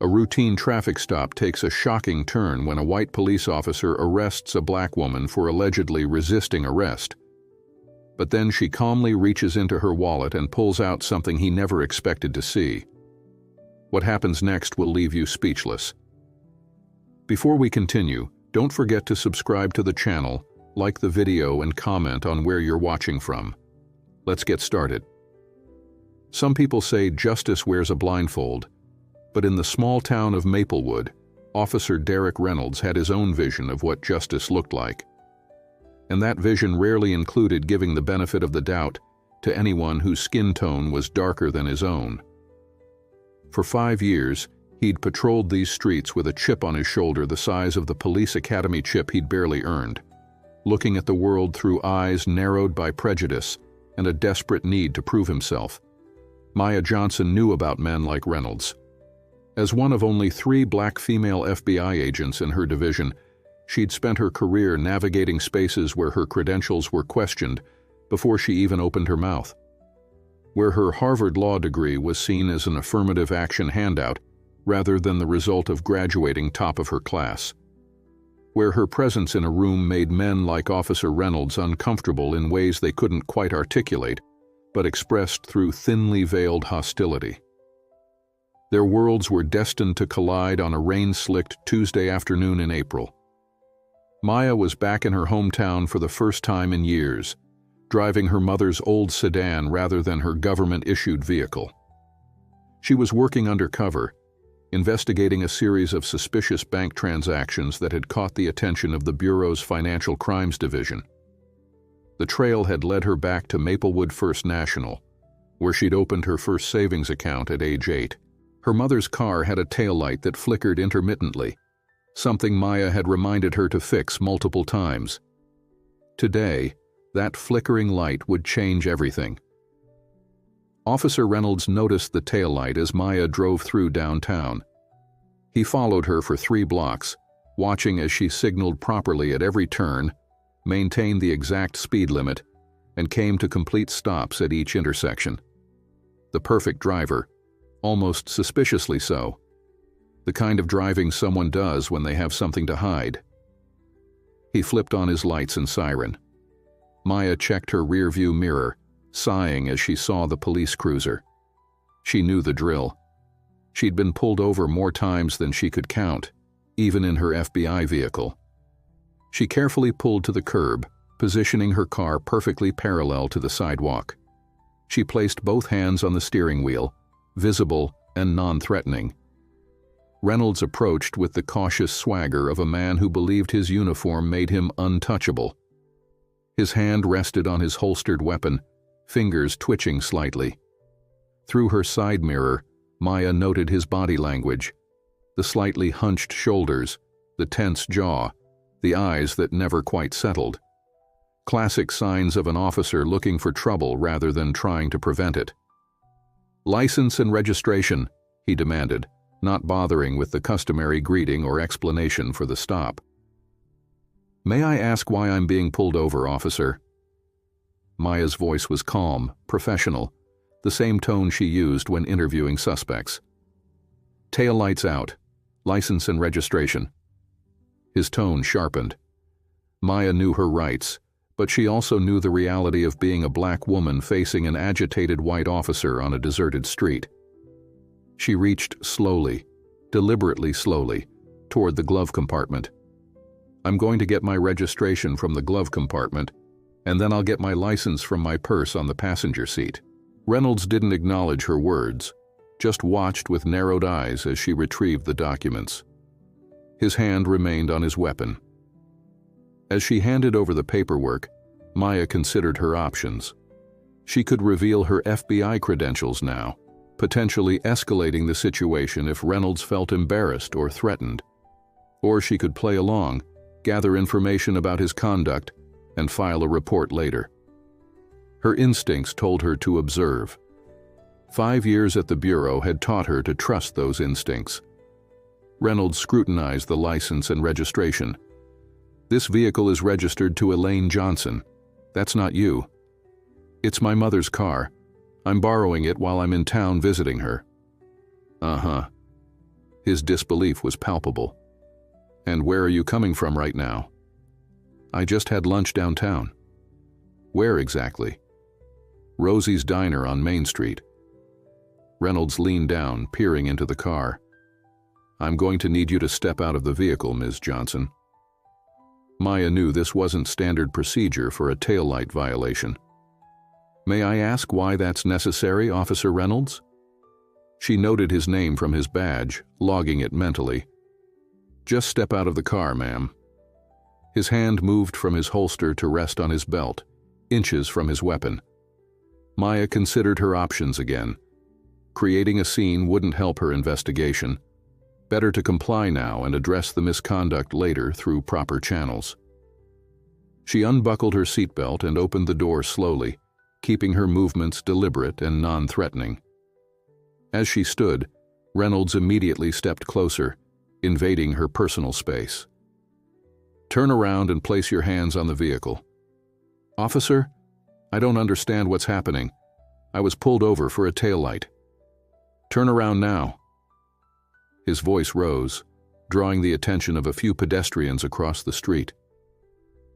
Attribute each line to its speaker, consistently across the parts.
Speaker 1: A routine traffic stop takes a shocking turn when a white police officer arrests a black woman for allegedly resisting arrest. But then she calmly reaches into her wallet and pulls out something he never expected to see. What happens next will leave you speechless. Before we continue, don't forget to subscribe to the channel, like the video, and comment on where you're watching from. Let's get started. Some people say justice wears a blindfold, but in the small town of Maplewood, Officer Derek Reynolds had his own vision of what justice looked like. And that vision rarely included giving the benefit of the doubt to anyone whose skin tone was darker than his own. For 5 years, he'd patrolled these streets with a chip on his shoulder the size of the police academy chip he'd barely earned, looking at the world through eyes narrowed by prejudice and a desperate need to prove himself. Maya Johnson knew about men like Reynolds. As one of only 3 black female FBI agents in her division, she'd spent her career navigating spaces where her credentials were questioned before she even opened her mouth. Where her Harvard Law degree was seen as an affirmative action handout rather than the result of graduating top of her class. Where her presence in a room made men like Officer Reynolds uncomfortable in ways they couldn't quite articulate, but expressed through thinly veiled hostility. Their worlds were destined to collide on a rain-slicked Tuesday afternoon in April. Maya was back in her hometown for the first time in years, driving her mother's old sedan rather than her government-issued vehicle. She was working undercover, investigating a series of suspicious bank transactions that had caught the attention of the Bureau's Financial Crimes Division. The trail had led her back to Maplewood First National, where she'd opened her first savings account at age 8. Her mother's car had a taillight that flickered intermittently, something Maya had reminded her to fix multiple times. Today, that flickering light would change everything. Officer Reynolds noticed the taillight as Maya drove through downtown. He followed her for 3 blocks, watching as she signaled properly at every turn, maintained the exact speed limit, and came to complete stops at each intersection. The perfect driver, almost suspiciously so. The kind of driving someone does when they have something to hide. He flipped on his lights and siren. Maya checked her rearview mirror, sighing as she saw the police cruiser. She knew the drill. She'd been pulled over more times than she could count, even in her FBI vehicle. She carefully pulled to the curb, positioning her car perfectly parallel to the sidewalk. She placed both hands on the steering wheel, visible and non-threatening. Reynolds approached with the cautious swagger of a man who believed his uniform made him untouchable. His hand rested on his holstered weapon, fingers twitching slightly. Through her side mirror, Maya noted his body language, the slightly hunched shoulders, the tense jaw, the eyes that never quite settled. Classic signs of an officer looking for trouble rather than trying to prevent it. "License and registration," he demanded, not bothering with the customary greeting or explanation for the stop. "May I ask why I'm being pulled over, officer?" Maya's voice was calm, professional, the same tone she used when interviewing suspects. "Tail lights out. License and registration." His tone sharpened. Maya knew her rights, but she also knew the reality of being a black woman facing an agitated white officer on a deserted street. She reached slowly, deliberately slowly, toward the glove compartment. "I'm going to get my registration from the glove compartment, and then I'll get my license from my purse on the passenger seat." Reynolds didn't acknowledge her words, just watched with narrowed eyes as she retrieved the documents. His hand remained on his weapon. As she handed over the paperwork, Maya considered her options. She could reveal her FBI credentials now, potentially escalating the situation if Reynolds felt embarrassed or threatened. Or she could play along, gather information about his conduct, and file a report later. Her instincts told her to observe. 5 years at the Bureau had taught her to trust those instincts. Reynolds scrutinized the license and registration. "This vehicle is registered to Elaine Johnson. That's not you." "It's my mother's car. I'm borrowing it while I'm in town visiting her." "Uh-huh." His disbelief was palpable. "And where are you coming from right now?" "I just had lunch downtown." "Where exactly?" "Rosie's Diner on Main Street." Reynolds leaned down, peering into the car. "I'm going to need you to step out of the vehicle, Ms. Johnson." Maya knew this wasn't standard procedure for a taillight violation. "May I ask why that's necessary, Officer Reynolds?" She noted his name from his badge, logging it mentally. "Just step out of the car, ma'am." His hand moved from his holster to rest on his belt, inches from his weapon. Maya considered her options again. Creating a scene wouldn't help her investigation. Better to comply now and address the misconduct later through proper channels. She unbuckled her seatbelt and opened the door slowly, keeping her movements deliberate and non-threatening. As she stood, Reynolds immediately stepped closer, invading her personal space. "Turn around and place your hands on the vehicle." "Officer, I don't understand what's happening. I was pulled over for a taillight." "Turn around now." His voice rose, drawing the attention of a few pedestrians across the street.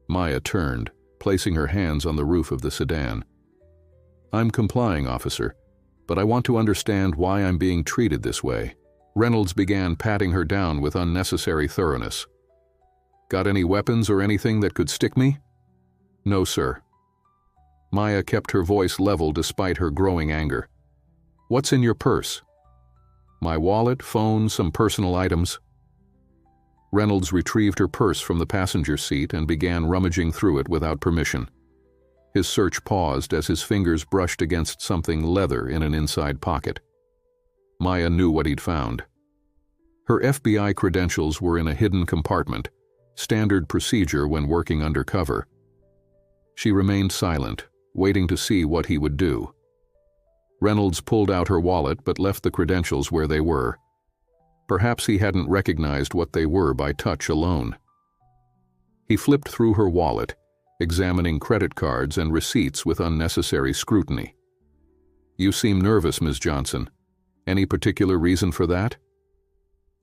Speaker 1: Maya turned, placing her hands on the roof of the sedan. "I'm complying, officer, but I want to understand why I'm being treated this way." Reynolds began patting her down with unnecessary thoroughness. "Got any weapons or anything that could stick me?" "No, sir." Maya kept her voice level despite her growing anger. "What's in your purse?" "My wallet, phone, some personal items." Reynolds retrieved her purse from the passenger seat and began rummaging through it without permission. His search paused as his fingers brushed against something leather in an inside pocket. Maya knew what he'd found. Her FBI credentials were in a hidden compartment, standard procedure when working undercover. She remained silent, waiting to see what he would do. Reynolds pulled out her wallet but left the credentials where they were. Perhaps he hadn't recognized what they were by touch alone. He flipped through her wallet, examining credit cards and receipts with unnecessary scrutiny. "You seem nervous, Ms. Johnson. Any particular reason for that?"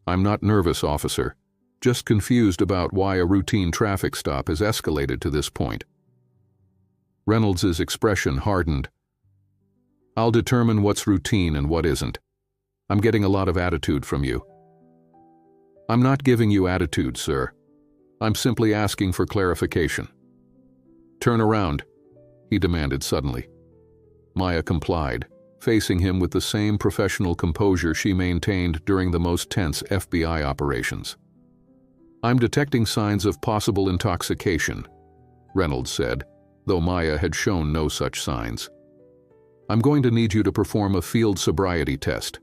Speaker 1: "I'm not nervous, officer. Just confused about why a routine traffic stop has escalated to this point." Reynolds's expression hardened. "I'll determine what's routine and what isn't. I'm getting a lot of attitude from you." "I'm not giving you attitude, sir. I'm simply asking for clarification." "Turn around," he demanded suddenly. Maya complied, facing him with the same professional composure she maintained during the most tense FBI operations. "I'm detecting signs of possible intoxication," Reynolds said, though Maya had shown no such signs. "I'm going to need you to perform a field sobriety test."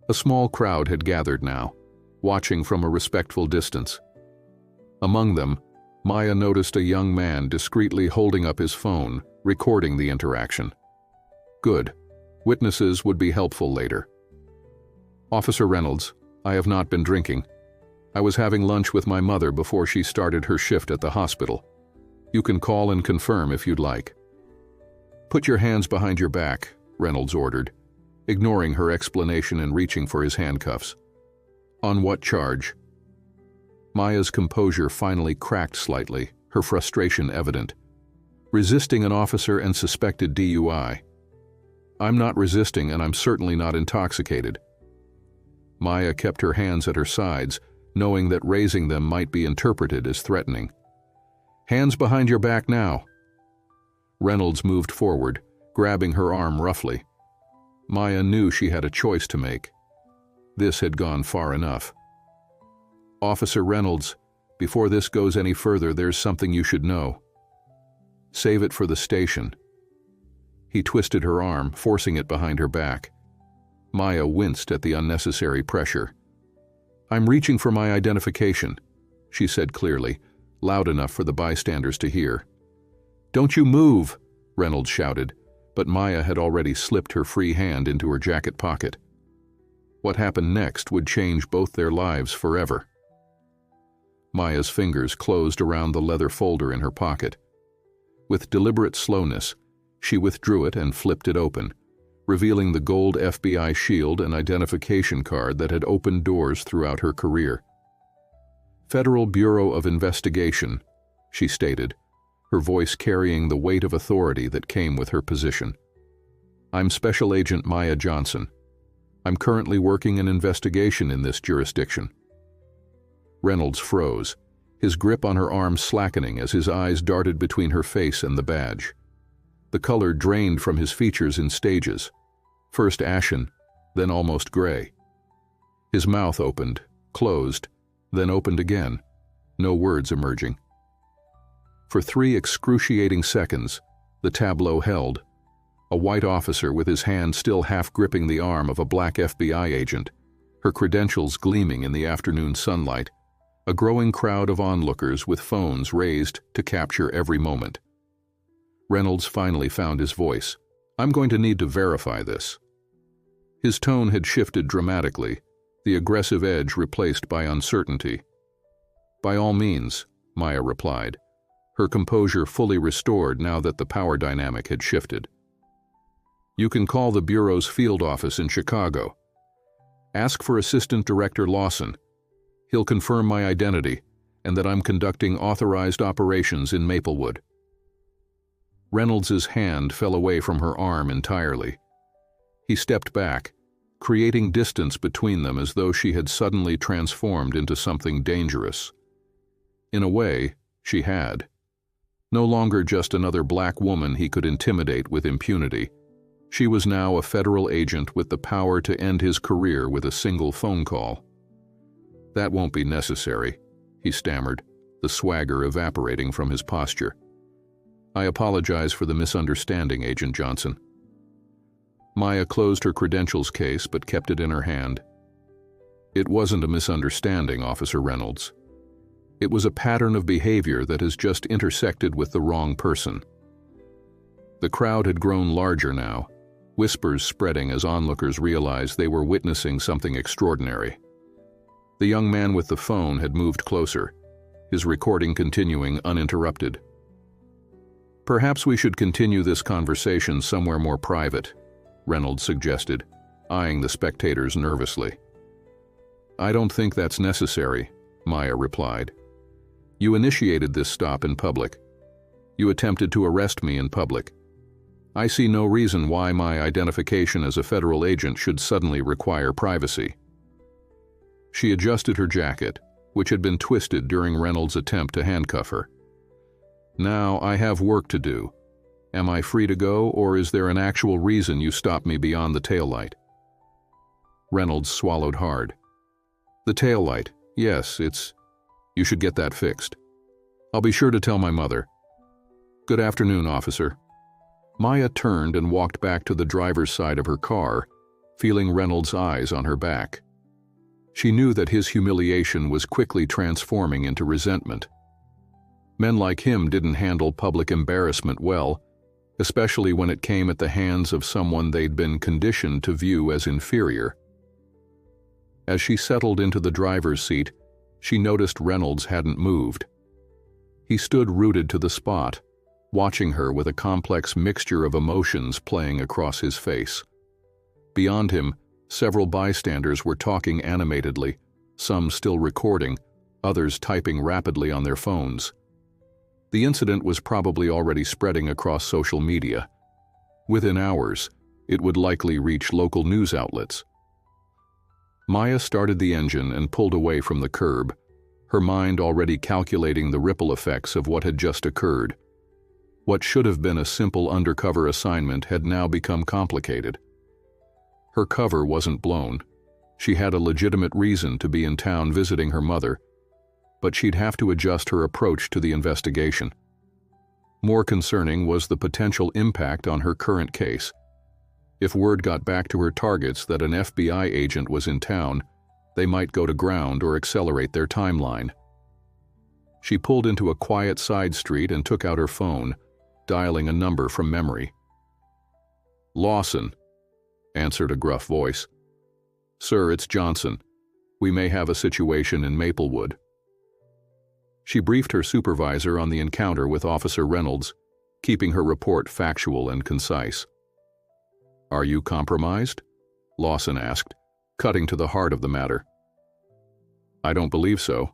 Speaker 1: A small crowd had gathered now, watching from a respectful distance. Among them, Maya noticed a young man discreetly holding up his phone, recording the interaction. Good. Witnesses would be helpful later. "Officer Reynolds, I have not been drinking. I was having lunch with my mother before she started her shift at the hospital. You can call and confirm if you'd like." "Put your hands behind your back," Reynolds ordered, ignoring her explanation and reaching for his handcuffs. "On what charge?" Maya's composure finally cracked slightly, her frustration evident. "Resisting an officer and suspected DUI." "I'm not resisting and I'm certainly not intoxicated." Maya kept her hands at her sides, knowing that raising them might be interpreted as threatening. "Hands behind your back now." Reynolds moved forward, grabbing her arm roughly. Maya knew she had a choice to make. This had gone far enough. "Officer Reynolds, before this goes any further, there's something you should know." "Save it for the station." He twisted her arm, forcing it behind her back. Maya winced at the unnecessary pressure. "I'm reaching for my identification," she said clearly, loud enough for the bystanders to hear. "Don't you move!" Reynolds shouted, but Maya had already slipped her free hand into her jacket pocket. What happened next would change both their lives forever. Maya's fingers closed around the leather folder in her pocket. With deliberate slowness, she withdrew it and flipped it open, revealing the gold FBI shield and identification card that had opened doors throughout her career. "Federal Bureau of Investigation," she stated, her voice carrying the weight of authority that came with her position. "I'm Special Agent Maya Johnson. I'm currently working an investigation in this jurisdiction." Reynolds froze, his grip on her arm slackening as his eyes darted between her face and the badge. The color drained from his features in stages, first ashen, then almost gray. His mouth opened, closed, then opened again, no words emerging. For 3 excruciating seconds, the tableau held. A white officer with his hand still half gripping the arm of a black FBI agent, her credentials gleaming in the afternoon sunlight, a growing crowd of onlookers with phones raised to capture every moment. Reynolds finally found his voice. "I'm going to need to verify this." His tone had shifted dramatically, the aggressive edge replaced by uncertainty. "By all means," Maya replied, her composure fully restored now that the power dynamic had shifted. "You can call the Bureau's field office in Chicago. Ask for Assistant Director Lawson. He'll confirm my identity and that I'm conducting authorized operations in Maplewood." Reynolds's hand fell away from her arm entirely. He stepped back, creating distance between them as though she had suddenly transformed into something dangerous. In a way, she had. No longer just another black woman he could intimidate with impunity. She was now a federal agent with the power to end his career with a single phone call. "That won't be necessary," he stammered, the swagger evaporating from his posture. "I apologize for the misunderstanding, Agent Johnson." Maya closed her credentials case but kept it in her hand. "It wasn't a misunderstanding, Officer Reynolds. It was a pattern of behavior that has just intersected with the wrong person." The crowd had grown larger now, whispers spreading as onlookers realized they were witnessing something extraordinary. The young man with the phone had moved closer, his recording continuing uninterrupted. "Perhaps we should continue this conversation somewhere more private," Reynolds suggested, eyeing the spectators nervously. "I don't think that's necessary," Maya replied. "You initiated this stop in public. You attempted to arrest me in public. I see no reason why my identification as a federal agent should suddenly require privacy." She adjusted her jacket, which had been twisted during Reynolds' attempt to handcuff her. "Now I have work to do. Am I free to go, or is there an actual reason you stopped me beyond the taillight?" Reynolds swallowed hard. "The taillight, yes, you should get that fixed. I'll be sure to tell my mother. Good afternoon, officer." Maya turned and walked back to the driver's side of her car, feeling Reynolds' eyes on her back. She knew that his humiliation was quickly transforming into resentment. Men like him didn't handle public embarrassment well, especially when it came at the hands of someone they'd been conditioned to view as inferior. As she settled into the driver's seat, she noticed Reynolds hadn't moved. He stood rooted to the spot, watching her with a complex mixture of emotions playing across his face. Beyond him, several bystanders were talking animatedly, some still recording, others typing rapidly on their phones. The incident was probably already spreading across social media. Within hours, it would likely reach local news outlets. Maya started the engine and pulled away from the curb, her mind already calculating the ripple effects of what had just occurred. What should have been a simple undercover assignment had now become complicated. Her cover wasn't blown. She had a legitimate reason to be in town visiting her mother, but she'd have to adjust her approach to the investigation. More concerning was the potential impact on her current case. If word got back to her targets that an FBI agent was in town, they might go to ground or accelerate their timeline. She pulled into a quiet side street and took out her phone, dialing a number from memory. "Lawson," answered a gruff voice. "Sir, it's Johnson. We may have a situation in Maplewood." She briefed her supervisor on the encounter with Officer Reynolds, keeping her report factual and concise. "Are you compromised?" Lawson asked, cutting to the heart of the matter. "I don't believe so.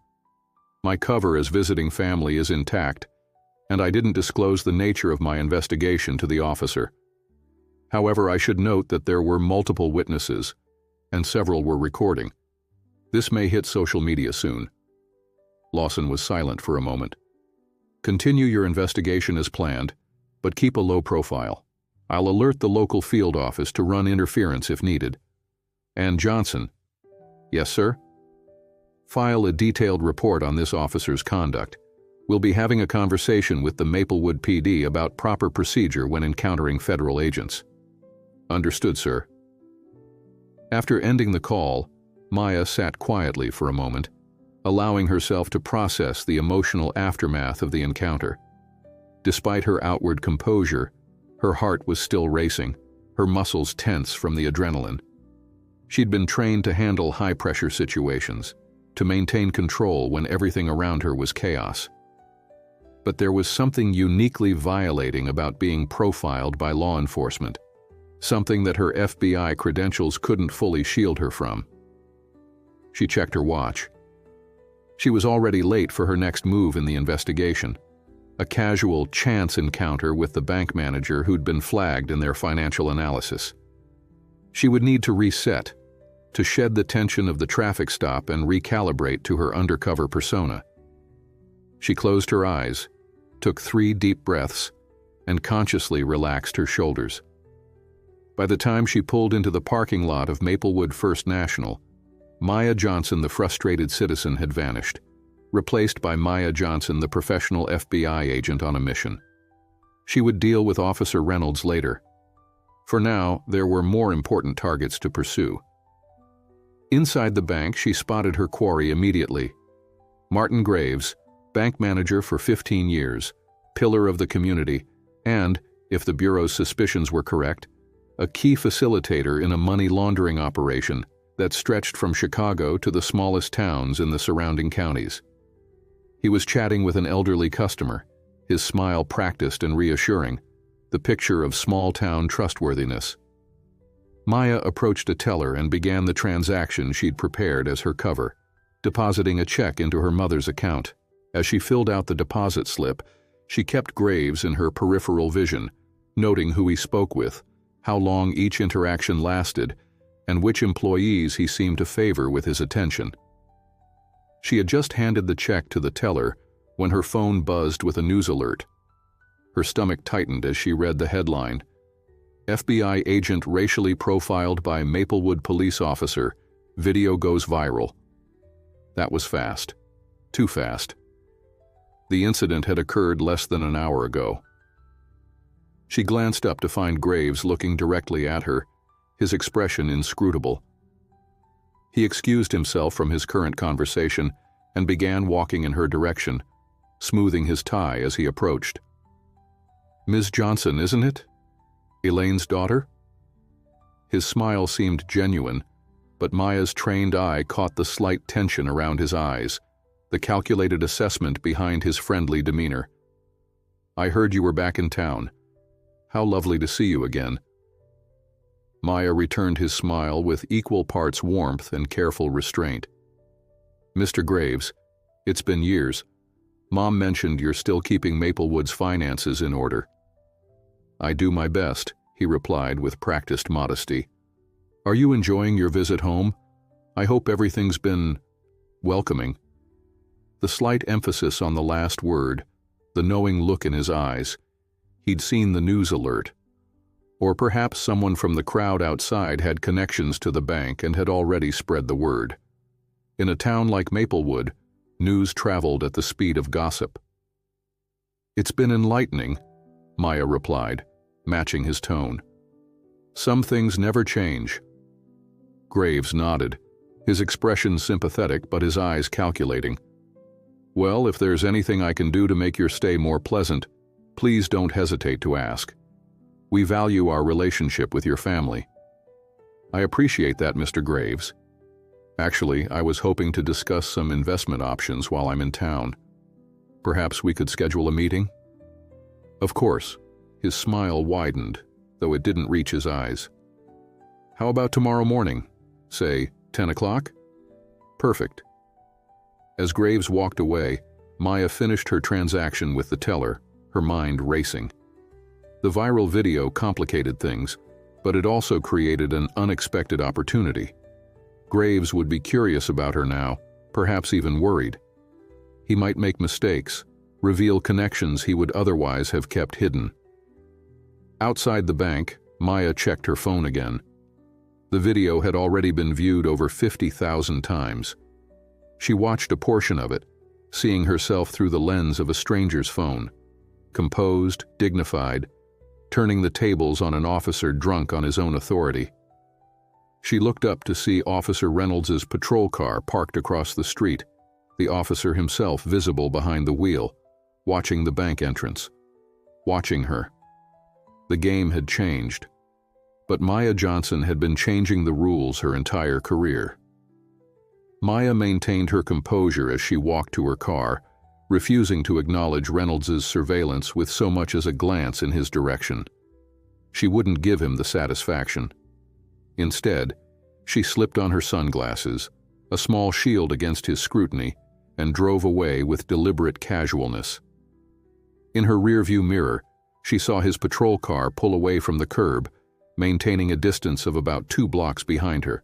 Speaker 1: My cover as visiting family is intact, and I didn't disclose the nature of my investigation to the officer. However, I should note that there were multiple witnesses, and several were recording. This may hit social media soon." Lawson was silent for a moment. "Continue your investigation as planned, but keep a low profile. I'll alert the local field office to run interference if needed. And Johnson." "Yes, sir?" "File a detailed report on this officer's conduct. We'll be having a conversation with the Maplewood PD about proper procedure when encountering federal agents." "Understood, sir." After ending the call, Maya sat quietly for a moment, allowing herself to process the emotional aftermath of the encounter. Despite her outward composure, her heart was still racing, her muscles tense from the adrenaline. She'd been trained to handle high-pressure situations, to maintain control when everything around her was chaos. But there was something uniquely violating about being profiled by law enforcement, something that her FBI credentials couldn't fully shield her from. She checked her watch. She was already late for her next move in the investigation, a casual chance encounter with the bank manager who'd been flagged in their financial analysis. She would need to reset, to shed the tension of the traffic stop and recalibrate to her undercover persona. She closed her eyes, took 3 deep breaths, and consciously relaxed her shoulders. By the time she pulled into the parking lot of Maplewood First National, Maya Johnson, the frustrated citizen, had vanished, replaced by Maya Johnson, the professional FBI agent on a mission. She would deal with Officer Reynolds later. For now, there were more important targets to pursue. Inside the bank, she spotted her quarry immediately. Martin Graves, bank manager for 15 years, pillar of the community, and, if the Bureau's suspicions were correct, a key facilitator in a money laundering operation that stretched from Chicago to the smallest towns in the surrounding counties. He was chatting with an elderly customer, his smile practiced and reassuring, the picture of small-town trustworthiness. Maya approached a teller and began the transaction she'd prepared as her cover, depositing a check into her mother's account. As she filled out the deposit slip, she kept Graves in her peripheral vision, noting who he spoke with, how long each interaction lasted, and which employees he seemed to favor with his attention. She had just handed the check to the teller when her phone buzzed with a news alert. Her stomach tightened as she read the headline, "FBI agent racially profiled by Maplewood police officer, video goes viral." That was fast. Too fast. The incident had occurred less than an hour ago. She glanced up to find Graves looking directly at her, his expression inscrutable. He excused himself from his current conversation and began walking in her direction, smoothing his tie as he approached. "Ms. Johnson, isn't it? Elaine's daughter?" His smile seemed genuine, but Maya's trained eye caught the slight tension around his eyes, the calculated assessment behind his friendly demeanor. "I heard you were back in town. How lovely to see you again." Maya returned his smile with equal parts warmth and careful restraint. "Mr. Graves, it's been years. Mom mentioned you're still keeping Maplewood's finances in order." "I do my best," he replied with practiced modesty. "Are you enjoying your visit home? I hope everything's been welcoming." The slight emphasis on the last word, the knowing look in his eyes. He'd seen the news alert. Or perhaps someone from the crowd outside had connections to the bank and had already spread the word. In a town like Maplewood, news traveled at the speed of gossip. "It's been enlightening," Maya replied, matching his tone. "Some things never change." Graves nodded, his expression sympathetic but his eyes calculating. "Well, if there's anything I can do to make your stay more pleasant, please don't hesitate to ask. We value our relationship with your family." "I appreciate that, Mr. Graves. Actually, I was hoping to discuss some investment options while I'm in town. Perhaps we could schedule a meeting?" "Of course." His smile widened, though it didn't reach his eyes. How about tomorrow morning? Say, 10 o'clock? Perfect. As Graves walked away, Maya finished her transaction with the teller, her mind racing. The viral video complicated things, but it also created an unexpected opportunity. Graves would be curious about her now, perhaps even worried. He might make mistakes, reveal connections he would otherwise have kept hidden. Outside the bank, Maya checked her phone again. The video had already been viewed over 50,000 times. She watched a portion of it, seeing herself through the lens of a stranger's phone, composed, dignified, turning the tables on an officer drunk on his own authority. She looked up to see Officer Reynolds's patrol car parked across the street, the officer himself visible behind the wheel, watching the bank entrance. Watching her. The game had changed, but Maya Johnson had been changing the rules her entire career. Maya maintained her composure as she walked to her car, refusing to acknowledge Reynolds's surveillance with so much as a glance in his direction. She wouldn't give him the satisfaction. Instead, she slipped on her sunglasses, a small shield against his scrutiny, and drove away with deliberate casualness. In her rearview mirror, she saw his patrol car pull away from the curb, maintaining a distance of about 2 blocks behind her.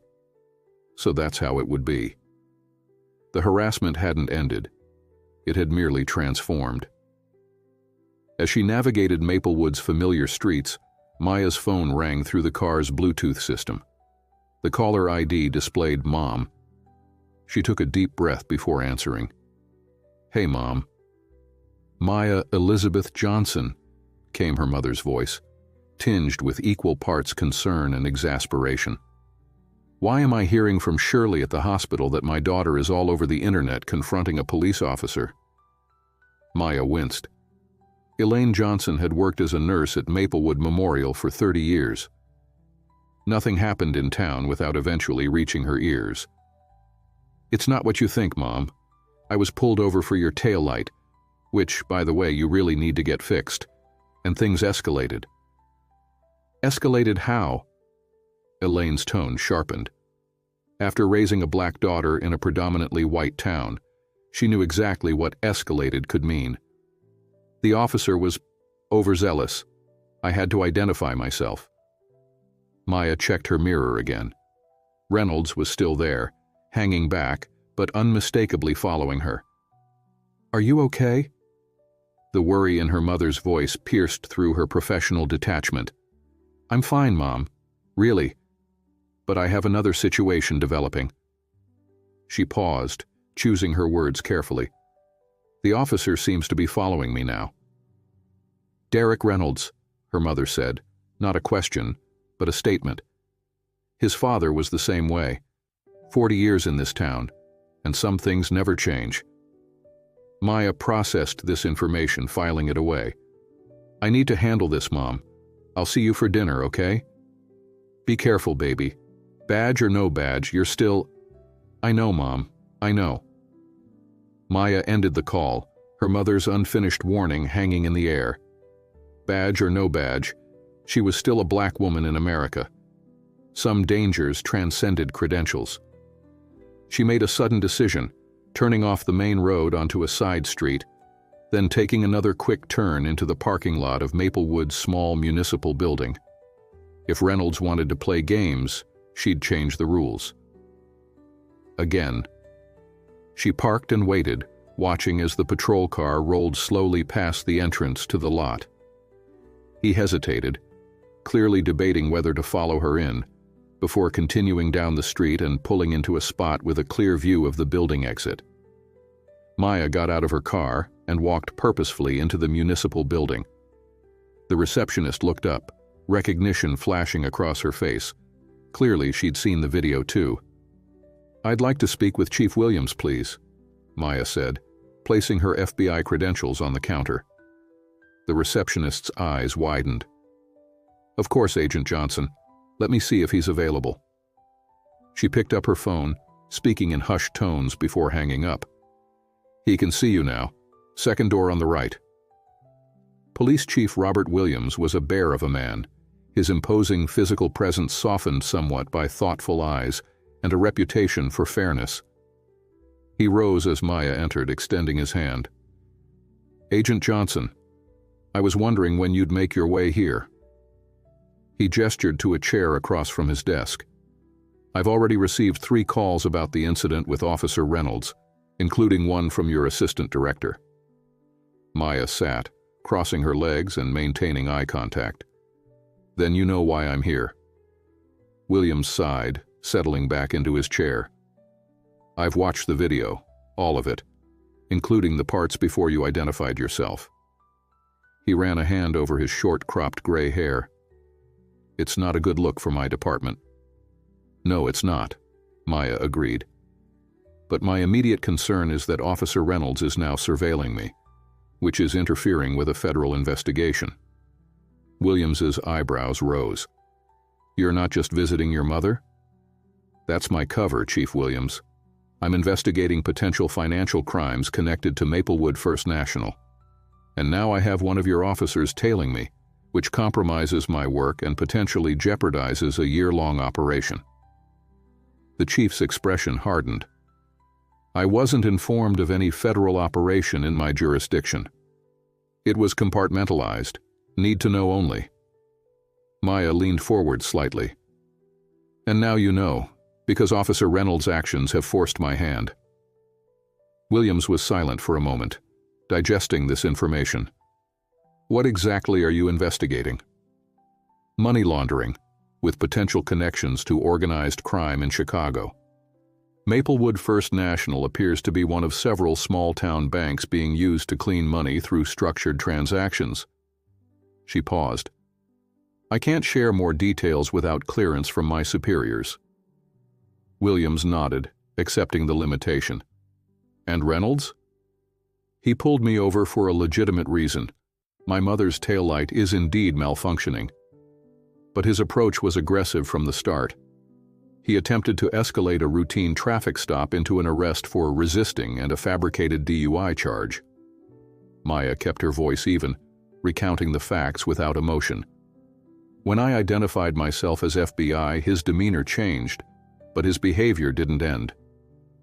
Speaker 1: So that's how it would be. The harassment hadn't ended. It had merely transformed. As she navigated Maplewood's familiar streets, Maya's phone rang through the car's Bluetooth system. The caller ID displayed Mom. She took a deep breath before answering. "Hey, Mom." "Maya Elizabeth Johnson," came her mother's voice, tinged with equal parts concern and exasperation. "Why am I hearing from Shirley at the hospital that my daughter is all over the internet confronting a police officer?" Maya winced. Elaine Johnson had worked as a nurse at Maplewood Memorial for 30 years. Nothing happened in town without eventually reaching her ears. "It's not what you think, Mom. I was pulled over for your taillight, which, by the way, you really need to get fixed, and things escalated." "Escalated how?" Elaine's tone sharpened. After raising a black daughter in a predominantly white town, she knew exactly what escalated could mean. "The officer was overzealous. I had to identify myself." Maya checked her mirror again. Reynolds was still there, hanging back, but unmistakably following her. "Are you okay?" The worry in her mother's voice pierced through her professional detachment. "I'm fine, Mom. Really. But I have another situation developing." She paused, choosing her words carefully. "The officer seems to be following me now." "Derek Reynolds," her mother said, not a question, but a statement. His father was the same way. 40 years in this town, and some things never change. Maya processed this information, filing it away. "I need to handle this, Mom. I'll see you for dinner, okay?" "Be careful, baby. Badge or no badge, you're still—" "I know, Mom. I know." Maya ended the call, her mother's unfinished warning hanging in the air. Badge or no badge, she was still a black woman in America. Some dangers transcended credentials. She made a sudden decision, turning off the main road onto a side street, then taking another quick turn into the parking lot of Maplewood's small municipal building. If Reynolds wanted to play games, she'd change the rules. Again. She parked and waited, watching as the patrol car rolled slowly past the entrance to the lot. He hesitated, clearly debating whether to follow her in, before continuing down the street and pulling into a spot with a clear view of the building exit. Maya got out of her car and walked purposefully into the municipal building. The receptionist looked up, recognition flashing across her face. Clearly, she'd seen the video too. "I'd like to speak with Chief Williams, please," Maya said, placing her FBI credentials on the counter. The receptionist's eyes widened. "Of course, Agent Johnson. Let me see if he's available." She picked up her phone, speaking in hushed tones before hanging up. "He can see you now. Second door on the right." Police Chief Robert Williams was a bear of a man, his imposing physical presence softened somewhat by thoughtful eyes and a reputation for fairness. He rose as Maya entered, extending his hand. "Agent Johnson, I was wondering when you'd make your way here." He gestured to a chair across from his desk. "I've already received 3 calls about the incident with Officer Reynolds, including one from your assistant director." Maya sat, crossing her legs and maintaining eye contact. "Then you know why I'm here." Williams sighed, settling back into his chair. "I've watched the video, all of it, including the parts before you identified yourself." He ran a hand over his short, cropped gray hair. "It's not a good look for my department." "No, it's not," Maya agreed. "But my immediate concern is that Officer Reynolds is now surveilling me, which is interfering with a federal investigation." Williams's eyebrows rose. "You're not just visiting your mother?" "That's my cover, Chief Williams. I'm investigating potential financial crimes connected to Maplewood First National. And now I have one of your officers tailing me, which compromises my work and potentially jeopardizes a year-long operation." The chief's expression hardened. "I wasn't informed of any federal operation in my jurisdiction. It was compartmentalized, need to know only." Maya leaned forward slightly. "And now you know, because Officer Reynolds' actions have forced my hand." Williams was silent for a moment, digesting this information. "What exactly are you investigating?" "Money laundering, with potential connections to organized crime in Chicago. Maplewood First National appears to be one of several small-town banks being used to clean money through structured transactions." She paused. "I can't share more details without clearance from my superiors." Williams nodded, accepting the limitation. "And Reynolds?" "He pulled me over for a legitimate reason. My mother's taillight is indeed malfunctioning. But his approach was aggressive from the start. He attempted to escalate a routine traffic stop into an arrest for resisting and a fabricated DUI charge." Maya kept her voice even, recounting the facts without emotion. "When I identified myself as FBI, his demeanor changed, but his behavior didn't end.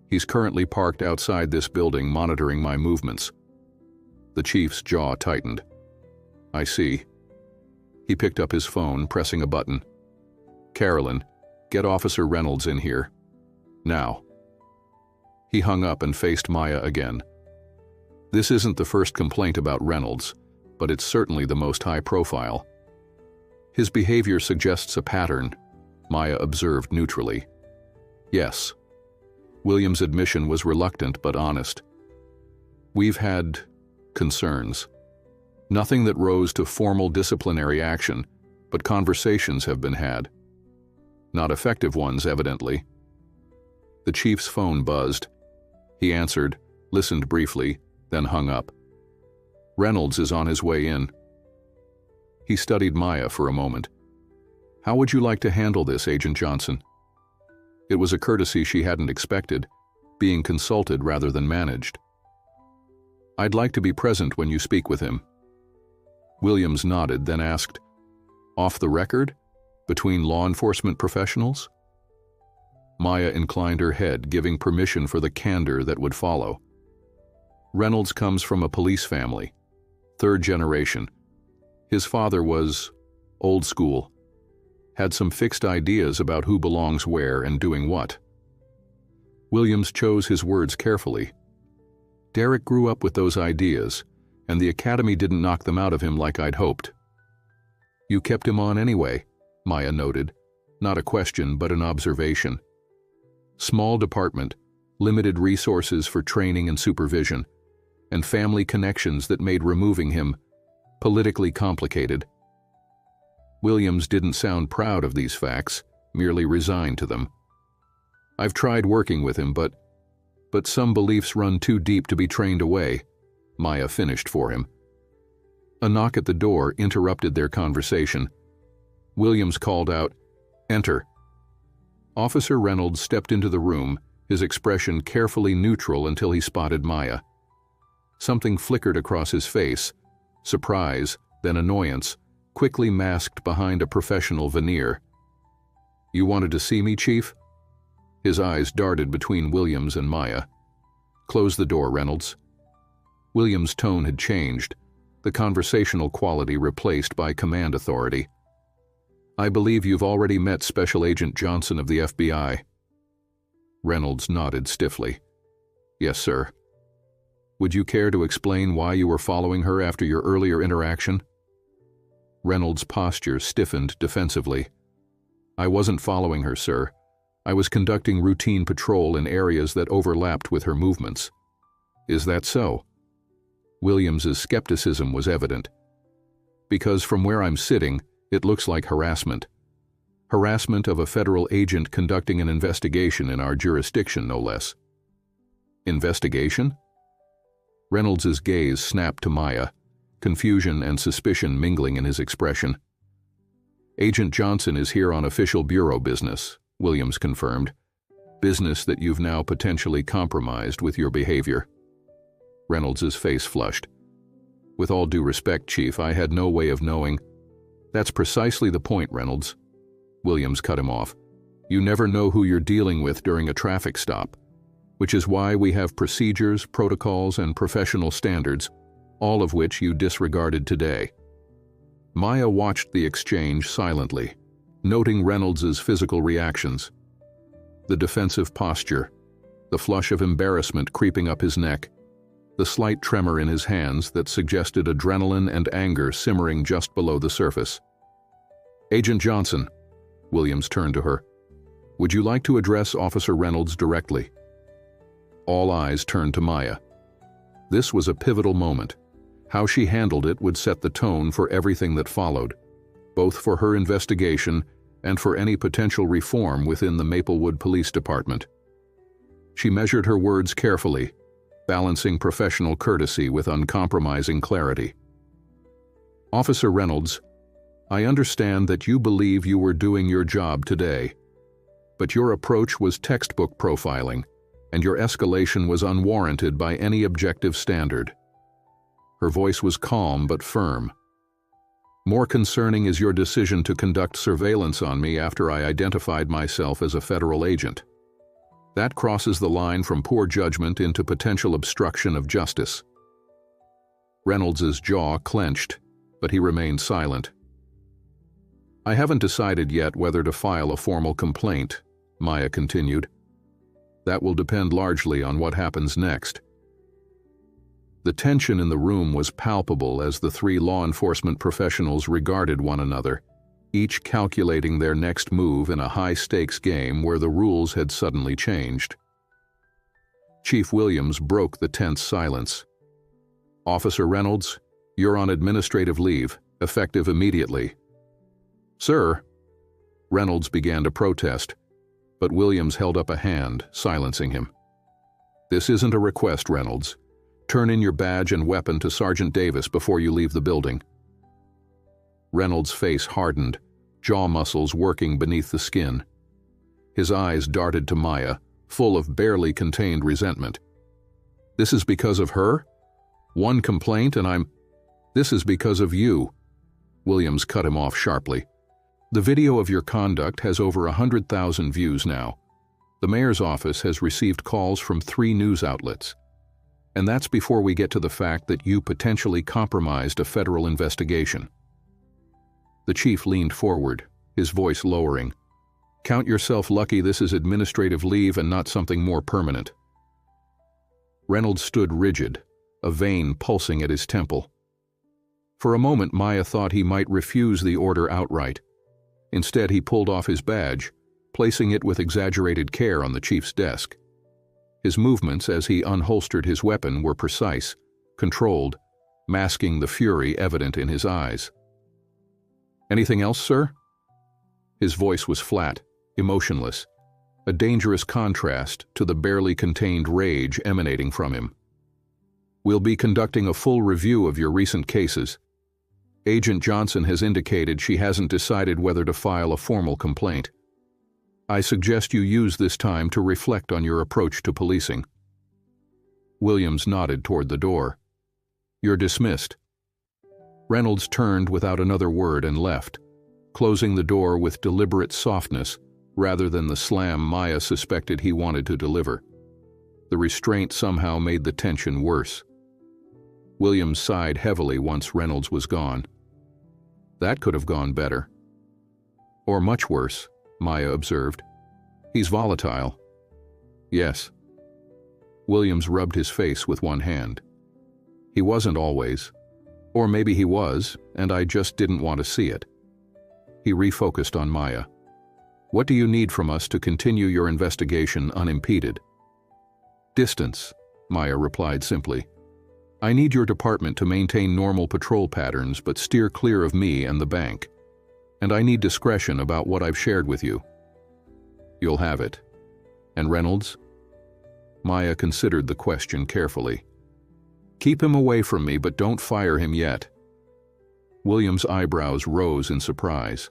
Speaker 1: He's currently parked outside this building monitoring my movements." The chief's jaw tightened. "I see." He picked up his phone, pressing a button. "Carolyn, get Officer Reynolds in here. Now." He hung up and faced Maya again. "This isn't the first complaint about Reynolds, but it's certainly the most high-profile." "His behavior suggests a pattern," Maya observed neutrally. "Yes." Williams' admission was reluctant but honest. "We've had concerns. Nothing that rose to formal disciplinary action, but conversations have been had. Not effective ones, evidently." The chief's phone buzzed. He answered, listened briefly, then hung up. "Reynolds is on his way in." He studied Maya for a moment. "How would you like to handle this, Agent Johnson?" It was a courtesy she hadn't expected, being consulted rather than managed. "I'd like to be present when you speak with him." Williams nodded, then asked, "Off the record? Between law enforcement professionals?" Maya inclined her head, giving permission for the candor that would follow. "Reynolds comes from a police family, 3rd generation. His father was old school, had some fixed ideas about who belongs where and doing what." Williams chose his words carefully. "Derek grew up with those ideas, and the academy didn't knock them out of him like I'd hoped." "You kept him on anyway," Maya noted, not a question but an observation. Small department, limited resources for training and supervision, and family connections that made removing him politically complicated. Williams didn't sound proud of these facts, merely resigned to them. "I've tried working with him, but some beliefs run too deep to be trained away," Maya finished for him. A knock at the door interrupted their conversation. Williams called out, "Enter." Officer Reynolds stepped into the room, his expression carefully neutral until he spotted Maya. Something flickered across his face, surprise, then annoyance, quickly masked behind a professional veneer. "You wanted to see me, Chief?" His eyes darted between Williams and Maya. "Close the door, Reynolds." Williams' tone had changed, the conversational quality replaced by command authority. "I believe you've already met Special Agent Johnson of the FBI." Reynolds nodded stiffly. "Yes, sir." "Would you care to explain why you were following her after your earlier interaction?" Reynolds' posture stiffened defensively. "I wasn't following her, sir. I was conducting routine patrol in areas that overlapped with her movements." "Is that so?" Williams's skepticism was evident. "Because from where I'm sitting, it looks like harassment. Harassment of a federal agent conducting an investigation in our jurisdiction, no less." "Investigation?" Reynolds's gaze snapped to Maya, confusion and suspicion mingling in his expression. "Agent Johnson is here on official bureau business," Williams confirmed. "Business that you've now potentially compromised with your behavior." Reynolds's face flushed. "With all due respect, Chief, I had no way of knowing." "That's precisely the point, Reynolds." Williams cut him off. "You never know who you're dealing with during a traffic stop, which is why we have procedures, protocols, and professional standards, all of which you disregarded today." Maya watched the exchange silently, noting Reynolds's physical reactions. The defensive posture, the flush of embarrassment creeping up his neck, the slight tremor in his hands that suggested adrenaline and anger simmering just below the surface. "Agent Johnson," Williams turned to her, "would you like to address Officer Reynolds directly?" All eyes turned to Maya. This was a pivotal moment. How she handled it would set the tone for everything that followed, both for her investigation and for any potential reform within the Maplewood Police Department. She measured her words carefully, balancing professional courtesy with uncompromising clarity. "Officer Reynolds, I understand that you believe you were doing your job today, but your approach was textbook profiling, and your escalation was unwarranted by any objective standard." Her voice was calm but firm. "More concerning is your decision to conduct surveillance on me after I identified myself as a federal agent. That crosses the line from poor judgment into potential obstruction of justice." Reynolds's jaw clenched, but he remained silent. "I haven't decided yet whether to file a formal complaint," Maya continued. "That will depend largely on what happens next." The tension in the room was palpable as the three law enforcement professionals regarded one another, each calculating their next move in a high-stakes game where the rules had suddenly changed. Chief Williams broke the tense silence. "Officer Reynolds, you're on administrative leave, effective immediately." "Sir," Reynolds began to protest, but Williams held up a hand, silencing him. "This isn't a request, Reynolds. Turn in your badge and weapon to Sergeant Davis before you leave the building." Reynolds' face hardened, jaw muscles working beneath the skin. His eyes darted to Maya, full of barely contained resentment. "This is because of her? One complaint and This is because of you." Williams cut him off sharply. "The video of your conduct has over 100,000 views now. The mayor's office has received calls from 3 news outlets. And that's before we get to the fact that you potentially compromised a federal investigation." The chief leaned forward, his voice lowering. "Count yourself lucky this is administrative leave and not something more permanent." Reynolds stood rigid, a vein pulsing at his temple. For a moment Maya thought he might refuse the order outright. Instead he pulled off his badge, placing it with exaggerated care on the chief's desk. His movements as he unholstered his weapon were precise, controlled, masking the fury evident in his eyes. "Anything else, sir?" His voice was flat, emotionless, a dangerous contrast to the barely contained rage emanating from him. "We'll be conducting a full review of your recent cases. Agent Johnson has indicated she hasn't decided whether to file a formal complaint. I suggest you use this time to reflect on your approach to policing." Williams nodded toward the door. "You're dismissed." Reynolds turned without another word and left, closing the door with deliberate softness rather than the slam Maya suspected he wanted to deliver. The restraint somehow made the tension worse. Williams sighed heavily once Reynolds was gone. That could have gone better. Or much worse, Maya observed. He's volatile. Yes. Williams rubbed his face with one hand. He wasn't always. Or maybe he was, and I just didn't want to see it. He refocused on Maya. What do you need from us to continue your investigation unimpeded? Distance, Maya replied simply. I need your department to maintain normal patrol patterns but steer clear of me and the bank. And I need discretion about what I've shared with you. You'll have it. And Reynolds? Maya considered the question carefully. Keep him away from me, but don't fire him yet. Williams' eyebrows rose in surprise.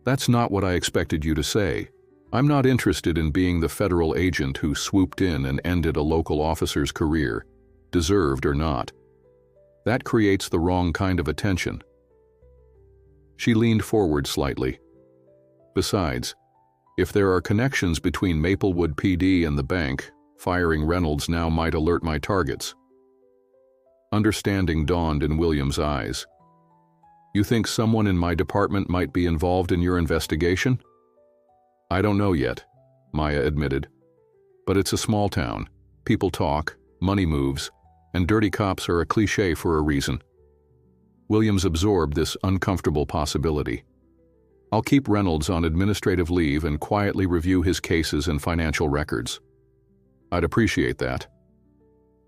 Speaker 1: That's not what I expected you to say. I'm not interested in being the federal agent who swooped in and ended a local officer's career, deserved or not. That creates the wrong kind of attention. She leaned forward slightly. Besides, if there are connections between Maplewood PD and the bank, firing Reynolds now might alert my targets. Understanding dawned in Williams' eyes. You think someone in my department might be involved in your investigation? I don't know yet, Maya admitted. But it's a small town. People talk, money moves, and dirty cops are a cliché for a reason. Williams absorbed this uncomfortable possibility. I'll keep Reynolds on administrative leave and quietly review his cases and financial records. I'd appreciate that.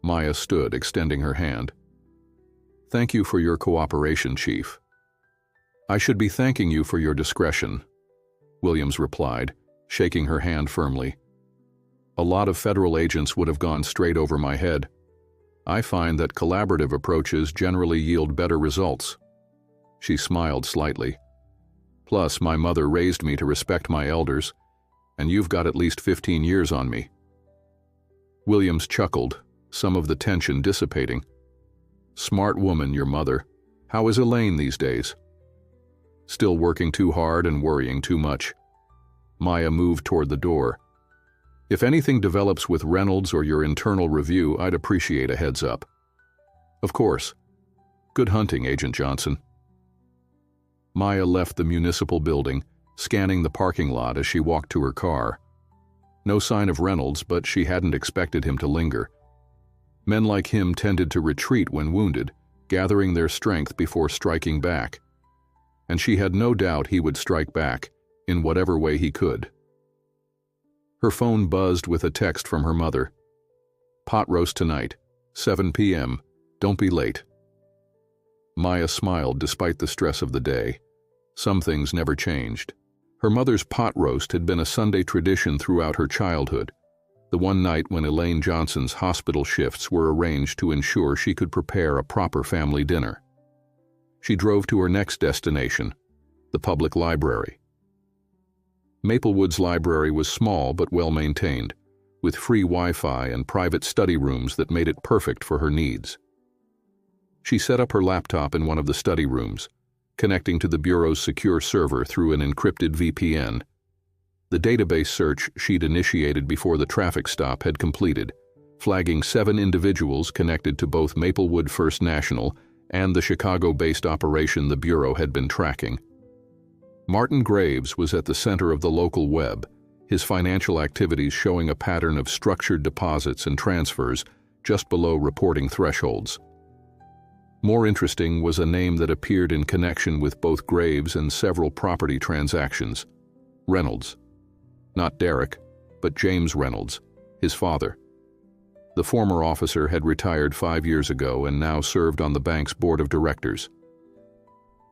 Speaker 1: Maya stood, extending her hand. Thank you for your cooperation, Chief. I should be thanking you for your discretion, Williams replied, shaking her hand firmly. A lot of federal agents would have gone straight over my head. I find that collaborative approaches generally yield better results. She smiled slightly. Plus, my mother raised me to respect my elders, and you've got at least 15 years on me. Williams chuckled, some of the tension dissipating. Smart woman, your mother. How is Elaine these days? Still working too hard and worrying too much. Maya moved toward the door. If anything develops with Reynolds or your internal review, I'd appreciate a heads up. Of course. Good hunting, Agent Johnson. Maya left the municipal building, scanning the parking lot as she walked to her car. No sign of Reynolds, but she hadn't expected him to linger. Men like him tended to retreat when wounded, gathering their strength before striking back. And she had no doubt he would strike back, in whatever way he could. Her phone buzzed with a text from her mother. Pot roast tonight, 7 p.m. Don't be late. Maya smiled despite the stress of the day. Some things never changed. Her mother's pot roast had been a Sunday tradition throughout her childhood, the one night when Elaine Johnson's hospital shifts were arranged to ensure she could prepare a proper family dinner. She drove to her next destination, the public library. Maplewood's library was small but well-maintained, with free Wi-Fi and private study rooms that made it perfect for her needs. She set up her laptop in one of the study rooms, connecting to the Bureau's secure server through an encrypted VPN. The database search she'd initiated before the traffic stop had completed, flagging 7 individuals connected to both Maplewood First National and the Chicago-based operation the Bureau had been tracking. Martin Graves was at the center of the local web, his financial activities showing a pattern of structured deposits and transfers just below reporting thresholds. More interesting was a name that appeared in connection with both Graves and several property transactions: Reynolds. Not Derek, but James Reynolds, his father. The former officer had retired 5 years ago and now served on the bank's board of directors.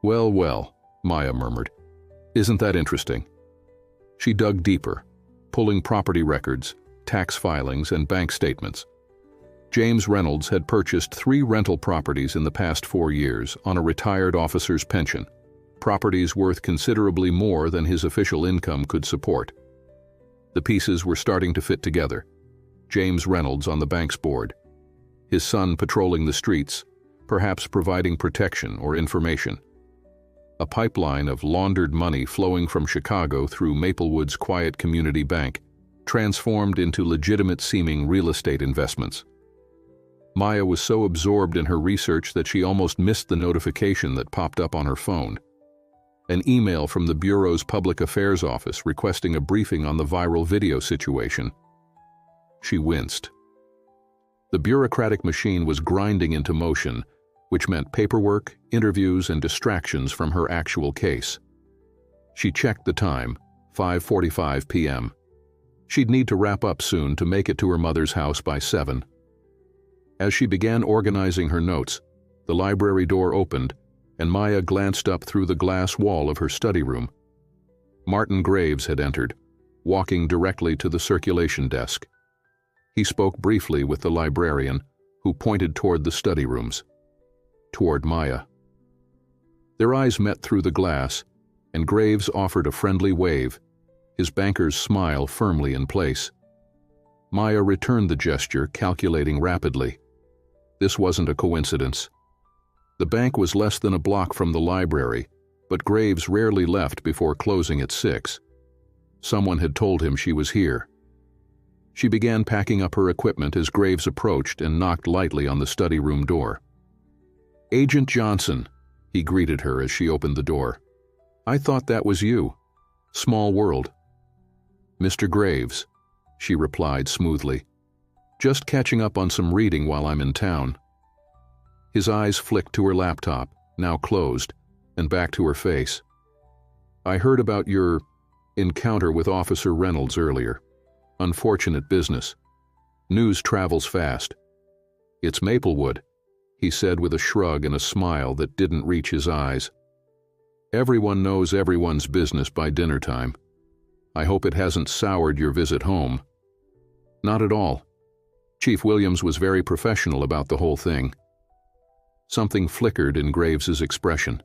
Speaker 1: Well, well, Maya murmured. Isn't that interesting? She dug deeper, pulling property records, tax filings, and bank statements. James Reynolds had purchased 3 rental properties in the past 4 years on a retired officer's pension, properties worth considerably more than his official income could support. The pieces were starting to fit together. James Reynolds on the bank's board, his son patrolling the streets, perhaps providing protection or information. A pipeline of laundered money flowing from Chicago through Maplewood's quiet community bank, transformed into legitimate-seeming real estate investments. Maya was so absorbed in her research that she almost missed the notification that popped up on her phone. An email from the Bureau's Public Affairs Office requesting a briefing on the viral video situation. She winced. The bureaucratic machine was grinding into motion, which meant paperwork, interviews, and distractions from her actual case. She checked the time, 5:45 p.m. She'd need to wrap up soon to make it to her mother's house by 7. As she began organizing her notes, the library door opened, and Maya glanced up through the glass wall of her study room. Martin Graves had entered, walking directly to the circulation desk. He spoke briefly with the librarian, who pointed toward the study rooms. Toward Maya. Their eyes met through the glass, and Graves offered a friendly wave, his banker's smile firmly in place. Maya returned the gesture, calculating rapidly. This wasn't a coincidence. The bank was less than a block from the library, but Graves rarely left before closing at 6. Someone had told him she was here. She began packing up her equipment as Graves approached and knocked lightly on the study room door. "Agent Johnson," he greeted her as she opened the door. "I thought that was you. Small world." "Mr. Graves," she replied smoothly. "Just catching up on some reading while I'm in town." His eyes flicked to her laptop, now closed, and back to her face. "I heard about your encounter with Officer Reynolds earlier. Unfortunate business. News travels fast." "It's Maplewood," he said with a shrug and a smile that didn't reach his eyes. "Everyone knows everyone's business by dinner time. I hope it hasn't soured your visit home." "Not at all. Chief Williams was very professional about the whole thing." Something flickered in Graves's expression.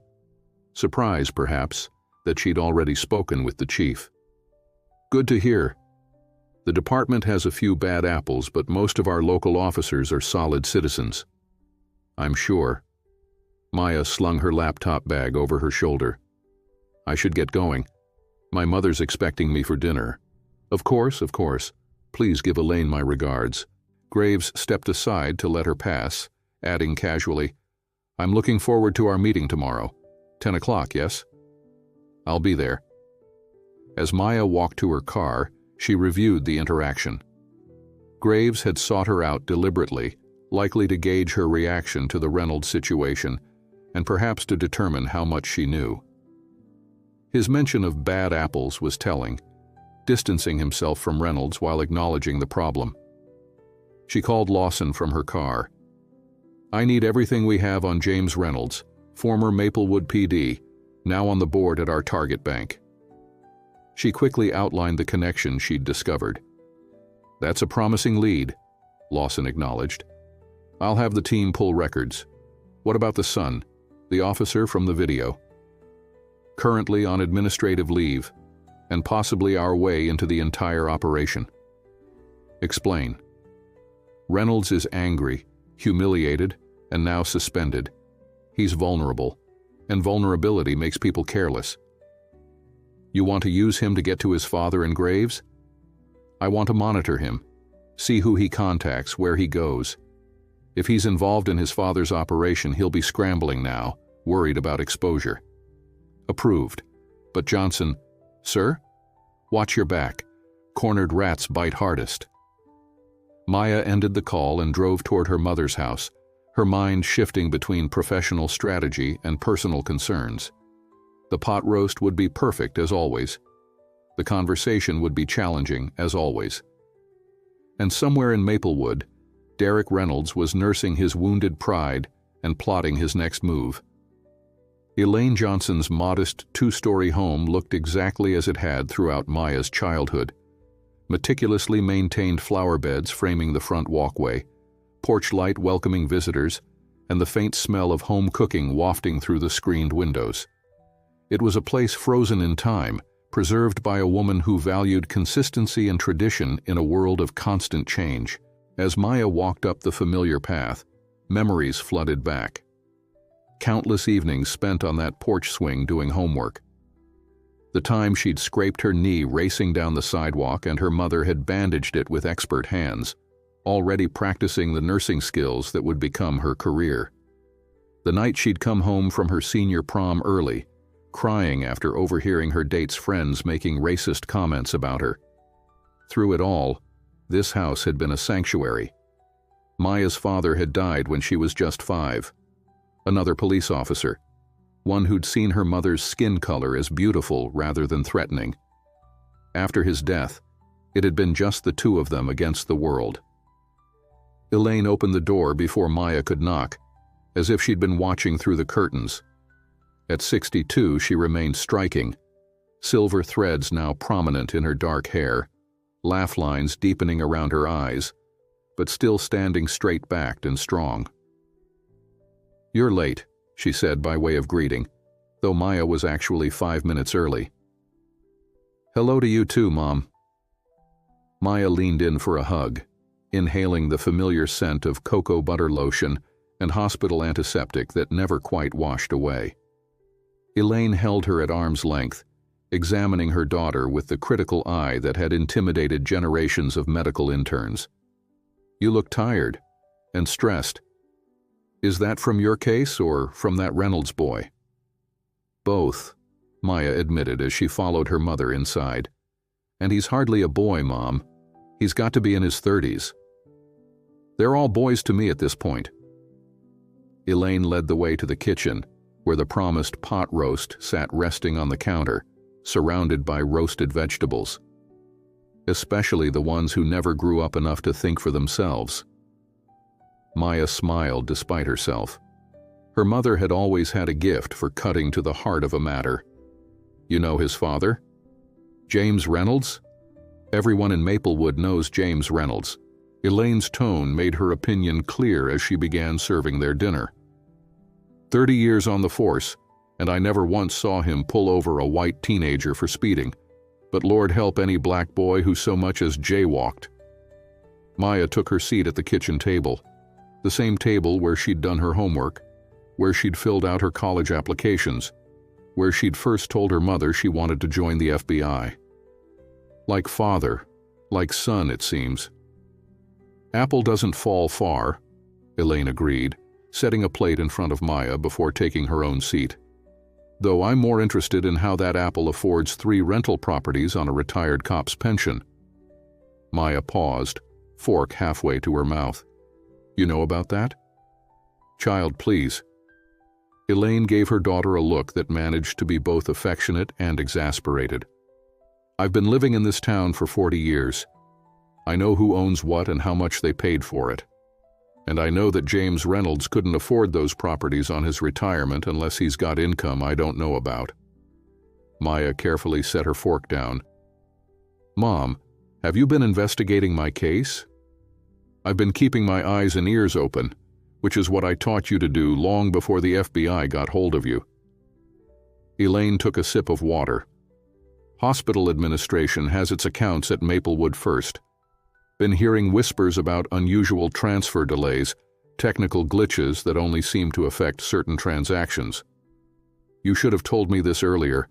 Speaker 1: Surprise, perhaps, that she'd already spoken with the chief. "Good to hear. The department has a few bad apples, but most of our local officers are solid citizens." "I'm sure." Maya slung her laptop bag over her shoulder. "I should get going. My mother's expecting me for dinner." Of course. Please give Elaine my regards." Graves stepped aside to let her pass, adding casually, "I'm looking forward to our meeting tomorrow. 10 o'clock, yes?" "I'll be there." As Maya walked to her car, she reviewed the interaction. Graves had sought her out deliberately, likely to gauge her reaction to the Reynolds situation, and perhaps to determine how much she knew. His mention of bad apples was telling, distancing himself from Reynolds while acknowledging the problem. She called Lawson from her car. "I need everything we have on James Reynolds, former Maplewood PD, now on the board at our target bank." She quickly outlined the connection she'd discovered. "That's a promising lead," Lawson acknowledged. "I'll have the team pull records. What about the son, the officer from the video?" "Currently on administrative leave, and possibly our way into the entire operation." "Explain." "Reynolds is angry, humiliated, and now suspended. He's vulnerable, and vulnerability makes people careless." "You want to use him to get to his father and Graves?" "I want to monitor him, see who he contacts, where he goes. If he's involved in his father's operation, he'll be scrambling now, worried about exposure." "Approved. But Johnson..." "Sir? Watch your back. Cornered rats bite hardest." Maya ended the call and drove toward her mother's house, her mind shifting between professional strategy and personal concerns. The pot roast would be perfect as always. The conversation would be challenging as always. And somewhere in Maplewood, Derek Reynolds was nursing his wounded pride and plotting his next move. Elaine Johnson's modest two-story home looked exactly as it had throughout Maya's childhood. Meticulously maintained flower beds framing the front walkway, porch light welcoming visitors, and the faint smell of home cooking wafting through the screened windows. It was a place frozen in time, preserved by a woman who valued consistency and tradition in a world of constant change. As Maya walked up the familiar path, memories flooded back. Countless evenings spent on that porch swing doing homework. The time she'd scraped her knee racing down the sidewalk and her mother had bandaged it with expert hands, already practicing the nursing skills that would become her career. The night she'd come home from her senior prom early, crying after overhearing her date's friends making racist comments about her. Through it all, this house had been a sanctuary. Maya's father had died when she was just 5. Another police officer, one who'd seen her mother's skin color as beautiful rather than threatening. After his death, it had been just the two of them against the world. Elaine opened the door before Maya could knock, as if she'd been watching through the curtains. At 62, she remained striking, silver threads now prominent in her dark hair, laugh lines deepening around her eyes, but still standing straight-backed and strong. "You're late," she said by way of greeting, though Maya was actually 5 minutes early. "Hello to you too, Mom." Maya leaned in for a hug, inhaling the familiar scent of cocoa butter lotion and hospital antiseptic that never quite washed away. Elaine held her at arm's length, examining her daughter with the critical eye that had intimidated generations of medical interns. "You look tired and stressed. Is that from your case or from that Reynolds boy?" "Both," Maya admitted as she followed her mother inside. "And he's hardly a boy, Mom. He's got to be in his 30s. They're all boys to me at this point." Elaine led the way to the kitchen, where the promised pot roast sat resting on the counter, surrounded by roasted vegetables. Especially the ones who never grew up enough to think for themselves. Maya smiled despite herself. Her mother had always had a gift for cutting to the heart of a matter. "You know his father? James Reynolds?" "Everyone in Maplewood knows James Reynolds." Elaine's tone made her opinion clear as she began serving their dinner. 30 years on the force, and I never once saw him pull over a white teenager for speeding, but Lord help any black boy who so much as jaywalked." Maya took her seat at the kitchen table, the same table where she'd done her homework, where she'd filled out her college applications, where she'd first told her mother she wanted to join the FBI. Like father, like son, it seems. "Apple doesn't fall far," Elaine agreed, setting a plate in front of Maya before taking her own seat. "Though I'm more interested in how that apple affords 3 rental properties on a retired cop's pension." Maya paused, fork halfway to her mouth. "You know about that?" "Child, please." Elaine gave her daughter a look that managed to be both affectionate and exasperated. "I've been living in this town for 40 years. I know who owns what and how much they paid for it. And I know that James Reynolds couldn't afford those properties on his retirement unless he's got income I don't know about." Maya carefully set her fork down. "Mom, have you been investigating my case?" "I've been keeping my eyes and ears open, which is what I taught you to do long before the FBI got hold of you." Elaine took a sip of water. "Hospital administration has its accounts at Maplewood First. Been hearing whispers about unusual transfer delays, technical glitches that only seem to affect certain transactions." "You should have told me this earlier,"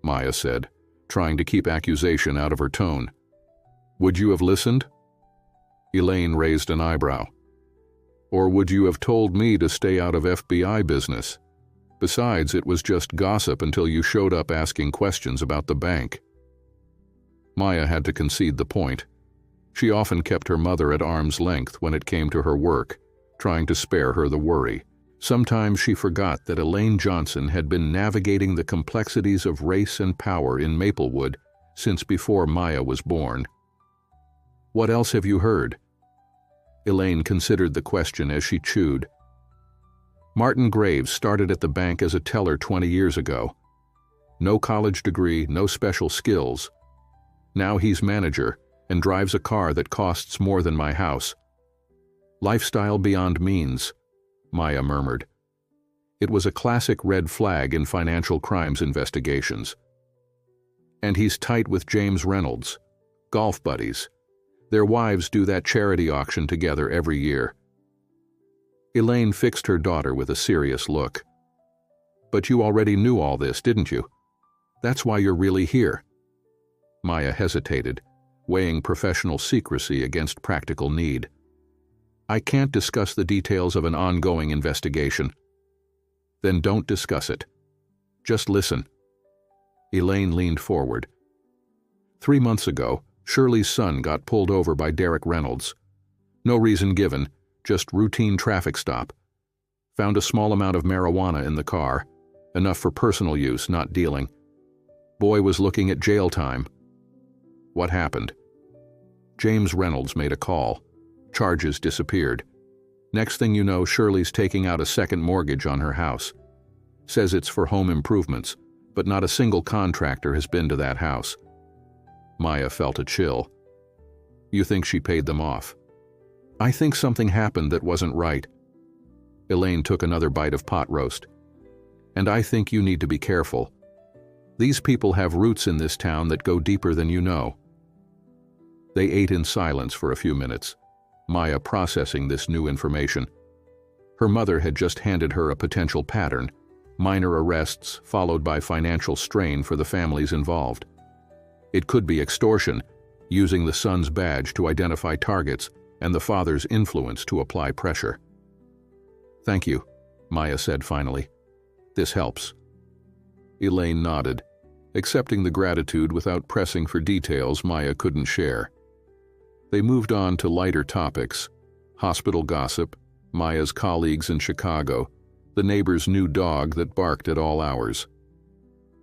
Speaker 1: Maya said, trying to keep accusation out of her tone. "Would you have listened?" Elaine raised an eyebrow. "Or would you have told me to stay out of FBI business? Besides, it was just gossip until you showed up asking questions about the bank." Maya had to concede the point. She often kept her mother at arm's length when it came to her work, trying to spare her the worry. Sometimes she forgot that Elaine Johnson had been navigating the complexities of race and power in Maplewood since before Maya was born. "What else have you heard?" Elaine considered the question as she chewed. "Martin Graves started at the bank as a teller 20 years ago. No college degree, no special skills. Now he's manager and drives a car that costs more than my house. Lifestyle beyond means," Maya murmured. It was a classic red flag in financial crimes investigations. "And he's tight with James Reynolds. Golf buddies. Their wives do that charity auction together every year." Elaine fixed her daughter with a serious look. But you already knew all this, didn't you? That's why you're really here. Maya hesitated, weighing professional secrecy against practical need. I can't discuss the details of an ongoing investigation. Then don't discuss it. Just listen. Elaine leaned forward. 3 months ago, Shirley's son got pulled over by Derek Reynolds. No reason given, just routine traffic stop. Found a small amount of marijuana in the car, enough for personal use, not dealing. Boy was looking at jail time. What happened? James Reynolds made a call. Charges disappeared. Next thing you know, Shirley's taking out a second mortgage on her house. Says it's for home improvements, but not a single contractor has been to that house. Maya felt a chill. You think she paid them off? I think something happened that wasn't right. Elaine took another bite of pot roast. And I think you need to be careful. These people have roots in this town that go deeper than you know. They ate in silence for a few minutes, Maya processing this new information. Her mother had just handed her a potential pattern, minor arrests followed by financial strain for the families involved. It could be extortion, using the son's badge to identify targets and the father's influence to apply pressure. Thank you, Maya said finally. This helps. Elaine nodded, accepting the gratitude without pressing for details Maya couldn't share. They moved on to lighter topics: hospital gossip, Maya's colleagues in Chicago, the neighbor's new dog that barked at all hours.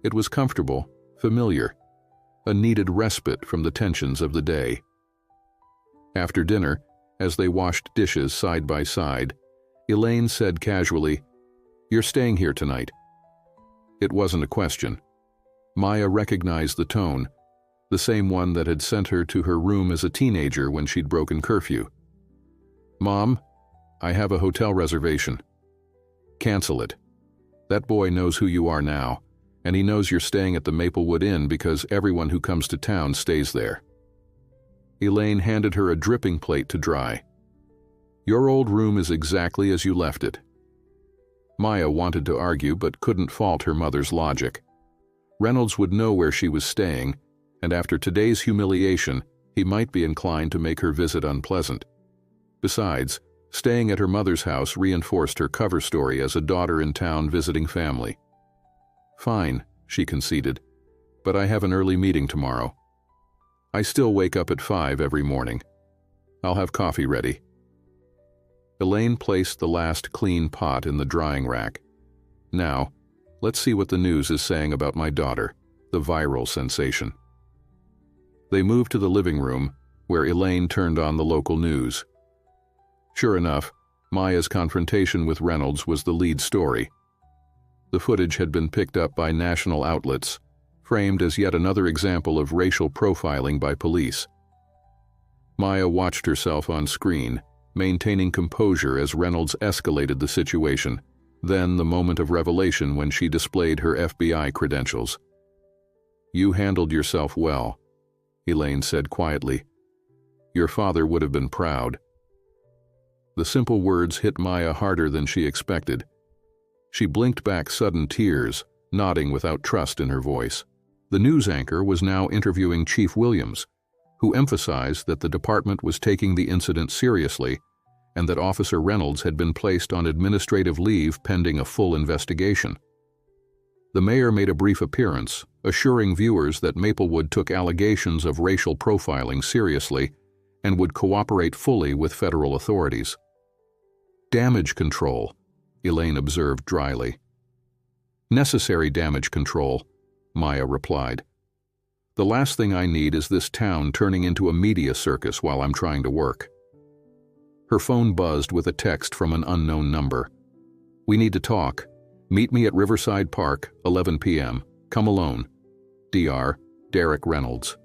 Speaker 1: It was comfortable, familiar, a needed respite from the tensions of the day. After dinner, as they washed dishes side by side, Elaine said casually, "You're staying here tonight." It wasn't a question. Maya recognized the tone, the same one that had sent her to her room as a teenager when she'd broken curfew. "Mom, I have a hotel reservation." "Cancel it. That boy knows who you are now, and he knows you're staying at the Maplewood Inn because everyone who comes to town stays there." Elaine handed her a dripping plate to dry. "Your old room is exactly as you left it." Maya wanted to argue but couldn't fault her mother's logic. Reynolds would know where she was staying, and after today's humiliation, he might be inclined to make her visit unpleasant. Besides, staying at her mother's house reinforced her cover story as a daughter in town visiting family. "Fine," she conceded, "but I have an early meeting tomorrow. I still wake up at 5 every morning. I'll have coffee ready." Elaine placed the last clean pot in the drying rack. "Now, let's see what the news is saying about my daughter, the viral sensation." They moved to the living room, where Elaine turned on the local news. Sure enough, Maya's confrontation with Reynolds was the lead story. The footage had been picked up by national outlets, framed as yet another example of racial profiling by police. Maya watched herself on screen, maintaining composure as Reynolds escalated the situation, then the moment of revelation when she displayed her FBI credentials. "You handled yourself well," Elaine said quietly. "Your father would have been proud." The simple words hit Maya harder than she expected. She blinked back sudden tears, nodding without trust in her voice. The news anchor was now interviewing Chief Williams, who emphasized that the department was taking the incident seriously and that Officer Reynolds had been placed on administrative leave pending a full investigation. The mayor made a brief appearance, assuring viewers that Maplewood took allegations of racial profiling seriously and would cooperate fully with federal authorities. "Damage control," Elaine observed dryly. "Necessary damage control," Maya replied. "The last thing I need is this town turning into a media circus while I'm trying to work." Her phone buzzed with a text from an unknown number. "We need to talk. Meet me at Riverside Park, 11 p.m. Come alone. Dr. Derek Reynolds."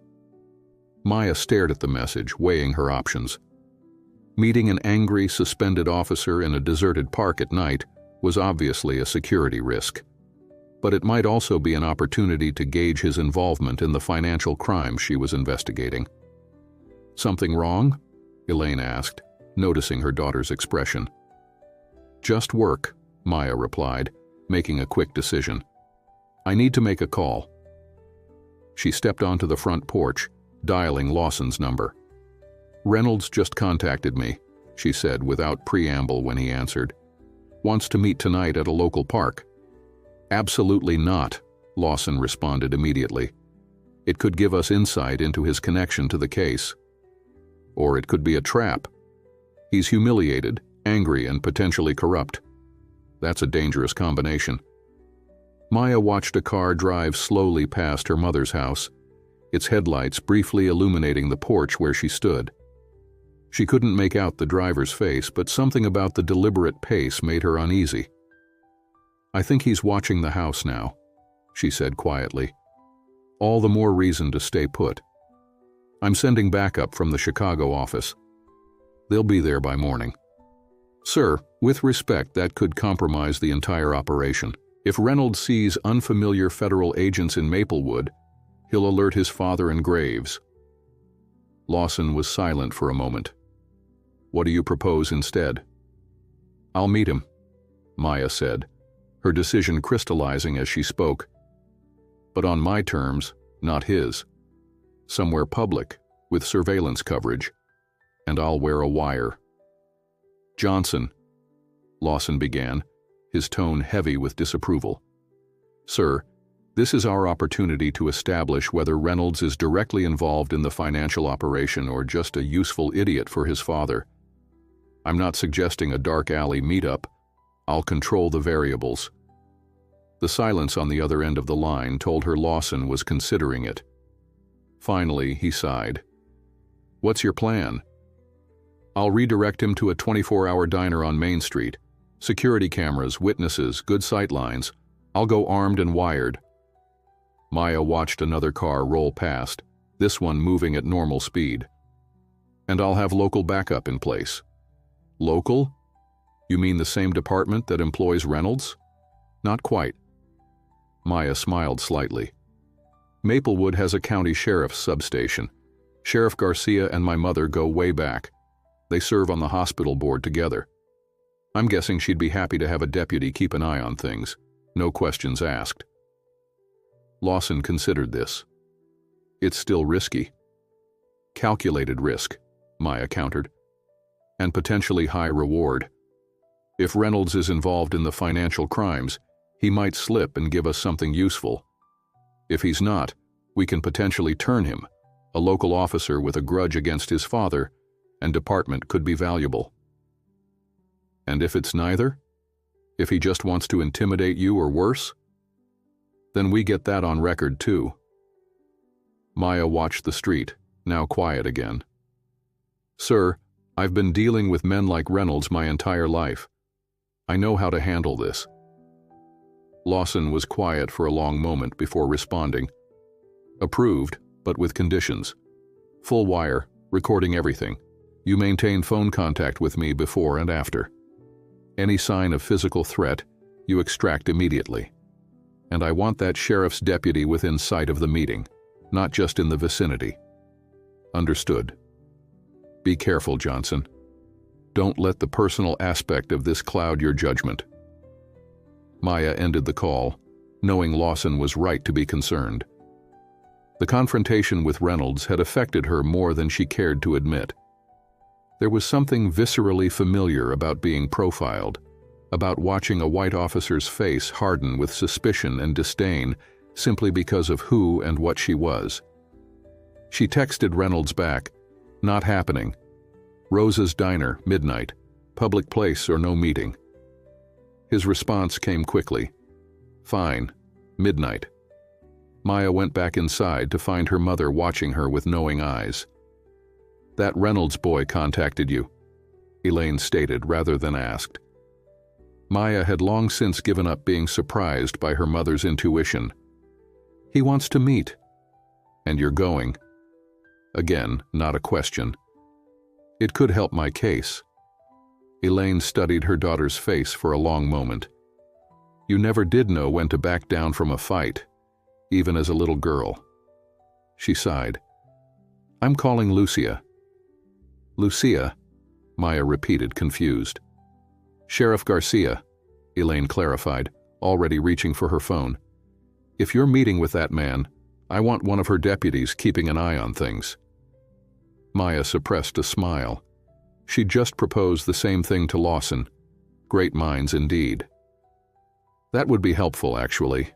Speaker 1: Maya stared at the message, weighing her options. Meeting an angry, suspended officer in a deserted park at night was obviously a security risk. But it might also be an opportunity to gauge his involvement in the financial crimes she was investigating. "Something wrong?" Elaine asked, noticing her daughter's expression. "Just work," Maya replied, making a quick decision. I need to make a call. She stepped onto the front porch, dialing Lawson's number. Reynolds just contacted me, she said without preamble when he answered. Wants to meet tonight at a local park. Absolutely not, Lawson responded immediately. It could give us insight into his connection to the case. Or it could be a trap. He's humiliated, angry, and potentially corrupt. That's a dangerous combination. Maya watched a car drive slowly past her mother's house, its headlights briefly illuminating the porch where she stood. She couldn't make out the driver's face, but something about the deliberate pace made her uneasy. I think he's watching the house now, she said quietly. All the more reason to stay put. I'm sending backup from the Chicago office. They'll be there by morning. Sir, with respect, that could compromise the entire operation. If Reynolds sees unfamiliar federal agents in Maplewood, he'll alert his father and Graves. Lawson was silent for a moment. What do you propose instead? I'll meet him, Maya said, her decision crystallizing as she spoke. But on my terms, not his. Somewhere public, with surveillance coverage, and I'll wear a wire. Johnson, Lawson began, his tone heavy with disapproval. Sir, this is our opportunity to establish whether Reynolds is directly involved in the financial operation or just a useful idiot for his father. I'm not suggesting a dark alley meetup. I'll control the variables. The silence on the other end of the line told her Lawson was considering it. Finally, he sighed. What's your plan? I'll redirect him to a 24-hour diner on Main Street. Security cameras, witnesses, good sight lines. I'll go armed and wired. Maya watched another car roll past, this one moving at normal speed. And I'll have local backup in place. Local? You mean the same department that employs Reynolds? Not quite. Maya smiled slightly. Maplewood has a county sheriff's substation. Sheriff Garcia and my mother go way back. They serve on the hospital board together. I'm guessing she'd be happy to have a deputy keep an eye on things. No questions asked. Lawson considered this. It's still risky. Calculated risk, Maya countered. And potentially high reward. If Reynolds is involved in the financial crimes, he might slip and give us something useful. If he's not, we can potentially turn him. A local officer with a grudge against his father, and department could be valuable. And if it's neither? If he just wants to intimidate you or worse? Then we get that on record too. Maya watched the street, now quiet again. Sir, I've been dealing with men like Reynolds my entire life. I know how to handle this. Lawson was quiet for a long moment before responding. Approved, but with conditions. Full wire, recording everything. You maintain phone contact with me before and after. Any sign of physical threat, you extract immediately. And I want that sheriff's deputy within sight of the meeting, not just in the vicinity. Understood. Be careful, Johnson. Don't let the personal aspect of this cloud your judgment. Maya ended the call, knowing Lawson was right to be concerned. The confrontation with Reynolds had affected her more than she cared to admit. There was something viscerally familiar about being profiled, about watching a white officer's face harden with suspicion and disdain simply because of who and what she was. She texted Reynolds back, "Not happening. Rosa's Diner, midnight. Public place or no meeting." His response came quickly. "Fine. Midnight." Maya went back inside to find her mother watching her with knowing eyes. "That Reynolds boy contacted you," Elaine stated rather than asked. Maya had long since given up being surprised by her mother's intuition. "He wants to meet." "And you're going?" Again, not a question. "It could help my case." Elaine studied her daughter's face for a long moment. "You never did know when to back down from a fight, even as a little girl." She sighed. "I'm calling Lucia." "Lucia?" Maya repeated, confused. "Sheriff Garcia," Elaine clarified, already reaching for her phone. "If you're meeting with that man, I want one of her deputies keeping an eye on things." Maya suppressed a smile. She'd just proposed the same thing to Lawson. Great minds indeed. That would be helpful, actually.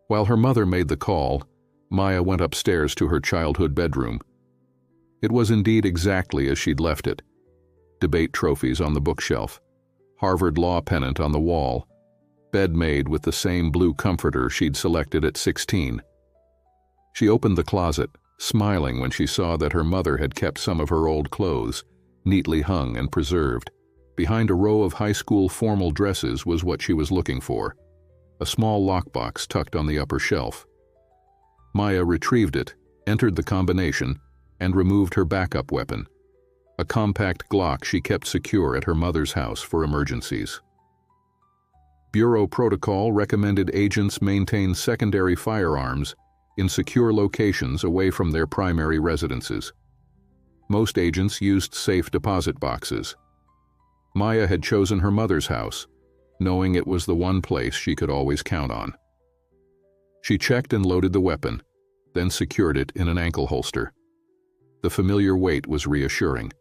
Speaker 1: While her mother made the call, Maya went upstairs to her childhood bedroom. It was indeed exactly as she'd left it. Debate trophies on the bookshelf, Harvard law pennant on the wall, bed made with the same blue comforter she'd selected at 16. She opened the closet, smiling when she saw that her mother had kept some of her old clothes, neatly hung and preserved. Behind a row of high school formal dresses was what she was looking for, a small lockbox tucked on the upper shelf. Maya retrieved it, entered the combination, and removed her backup weapon, a compact Glock she kept secure at her mother's house for emergencies. Bureau protocol recommended agents maintain secondary firearms in secure locations away from their primary residences. Most agents used safe deposit boxes. Maya had chosen her mother's house, knowing it was the one place she could always count on. She checked and loaded the weapon, then secured it in an ankle holster. The familiar weight was reassuring.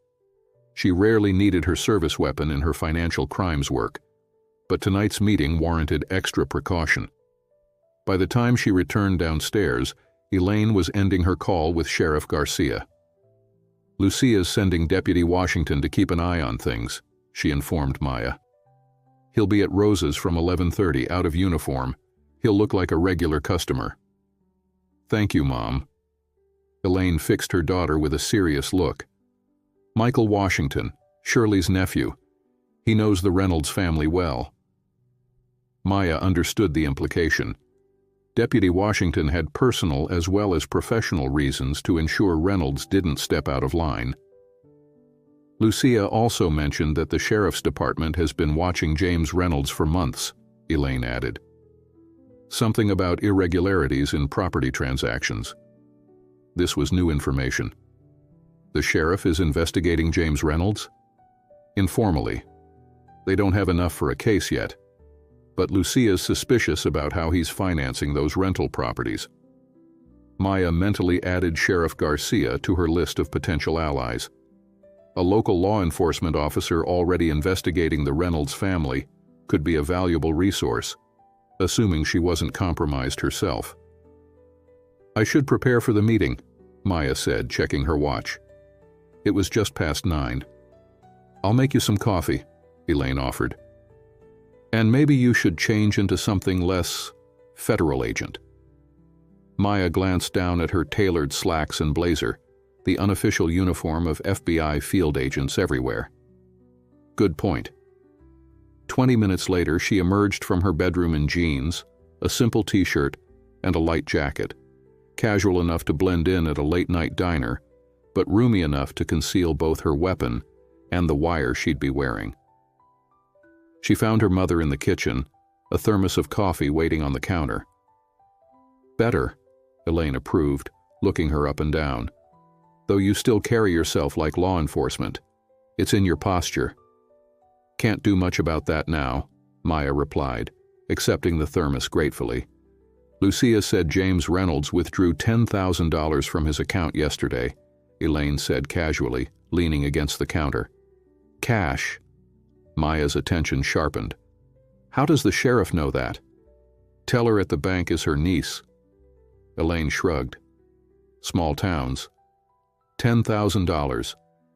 Speaker 1: She rarely needed her service weapon in her financial crimes work, but tonight's meeting warranted extra precaution. By the time she returned downstairs, Elaine was ending her call with Sheriff Garcia. "Lucia's sending Deputy Washington to keep an eye on things," she informed Maya. "He'll be at Rosa's from 11:30 out of uniform. He'll look like a regular customer." "Thank you, Mom." Elaine fixed her daughter with a serious look. "Michael Washington, Shirley's nephew. He knows the Reynolds family well." Maya understood the implication. Deputy Washington had personal as well as professional reasons to ensure Reynolds didn't step out of line. Lucia also mentioned that the sheriff's department has been watching James Reynolds for months, Elaine added. Something about irregularities in property transactions. This was new information. The sheriff is investigating James Reynolds? Informally. They don't have enough for a case yet, but Lucia's suspicious about how he's financing those rental properties. Maya mentally added Sheriff Garcia to her list of potential allies. A local law enforcement officer already investigating the Reynolds family could be a valuable resource, assuming she wasn't compromised herself. "I should prepare for the meeting," Maya said, checking her watch. It was just past 9. "I'll make you some coffee," Elaine offered. "And maybe you should change into something less federal agent." Maya glanced down at her tailored slacks and blazer, the unofficial uniform of FBI field agents everywhere. Good point. 20 minutes later, she emerged from her bedroom in jeans, a simple t-shirt, and a light jacket, casual enough to blend in at a late-night diner, but roomy enough to conceal both her weapon and the wire she'd be wearing. She found her mother in the kitchen, a thermos of coffee waiting on the counter. "Better," Elaine approved, looking her up and down. "Though you still carry yourself like law enforcement. It's in your posture." "Can't do much about that now," Maya replied, accepting the thermos gratefully. "Lucia said James Reynolds withdrew $10,000 from his account yesterday," Elaine said casually, leaning against the counter. "Cash?" Maya's attention sharpened. "How does the sheriff know that?" "Teller at the bank is her niece." Elaine shrugged. Small towns. $10,000,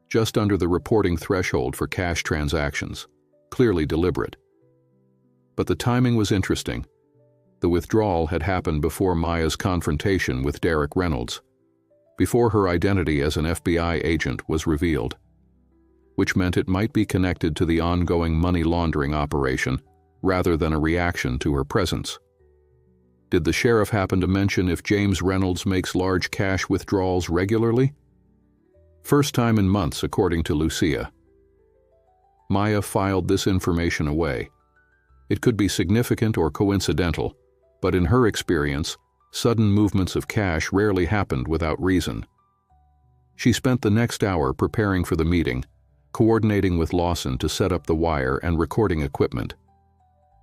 Speaker 1: just under the reporting threshold for cash transactions, clearly deliberate. But the timing was interesting. The withdrawal had happened before Maya's confrontation with Derek Reynolds, before her identity as an FBI agent was revealed, which meant it might be connected to the ongoing money laundering operation rather than a reaction to her presence. Did the sheriff happen to mention if James Reynolds makes large cash withdrawals regularly? First time in months, according to Lucia. Maya filed this information away. It could be significant or coincidental, but in her experience, sudden movements of cash rarely happened without reason. She spent the next hour preparing for the meeting, coordinating with Lawson to set up the wire and recording equipment.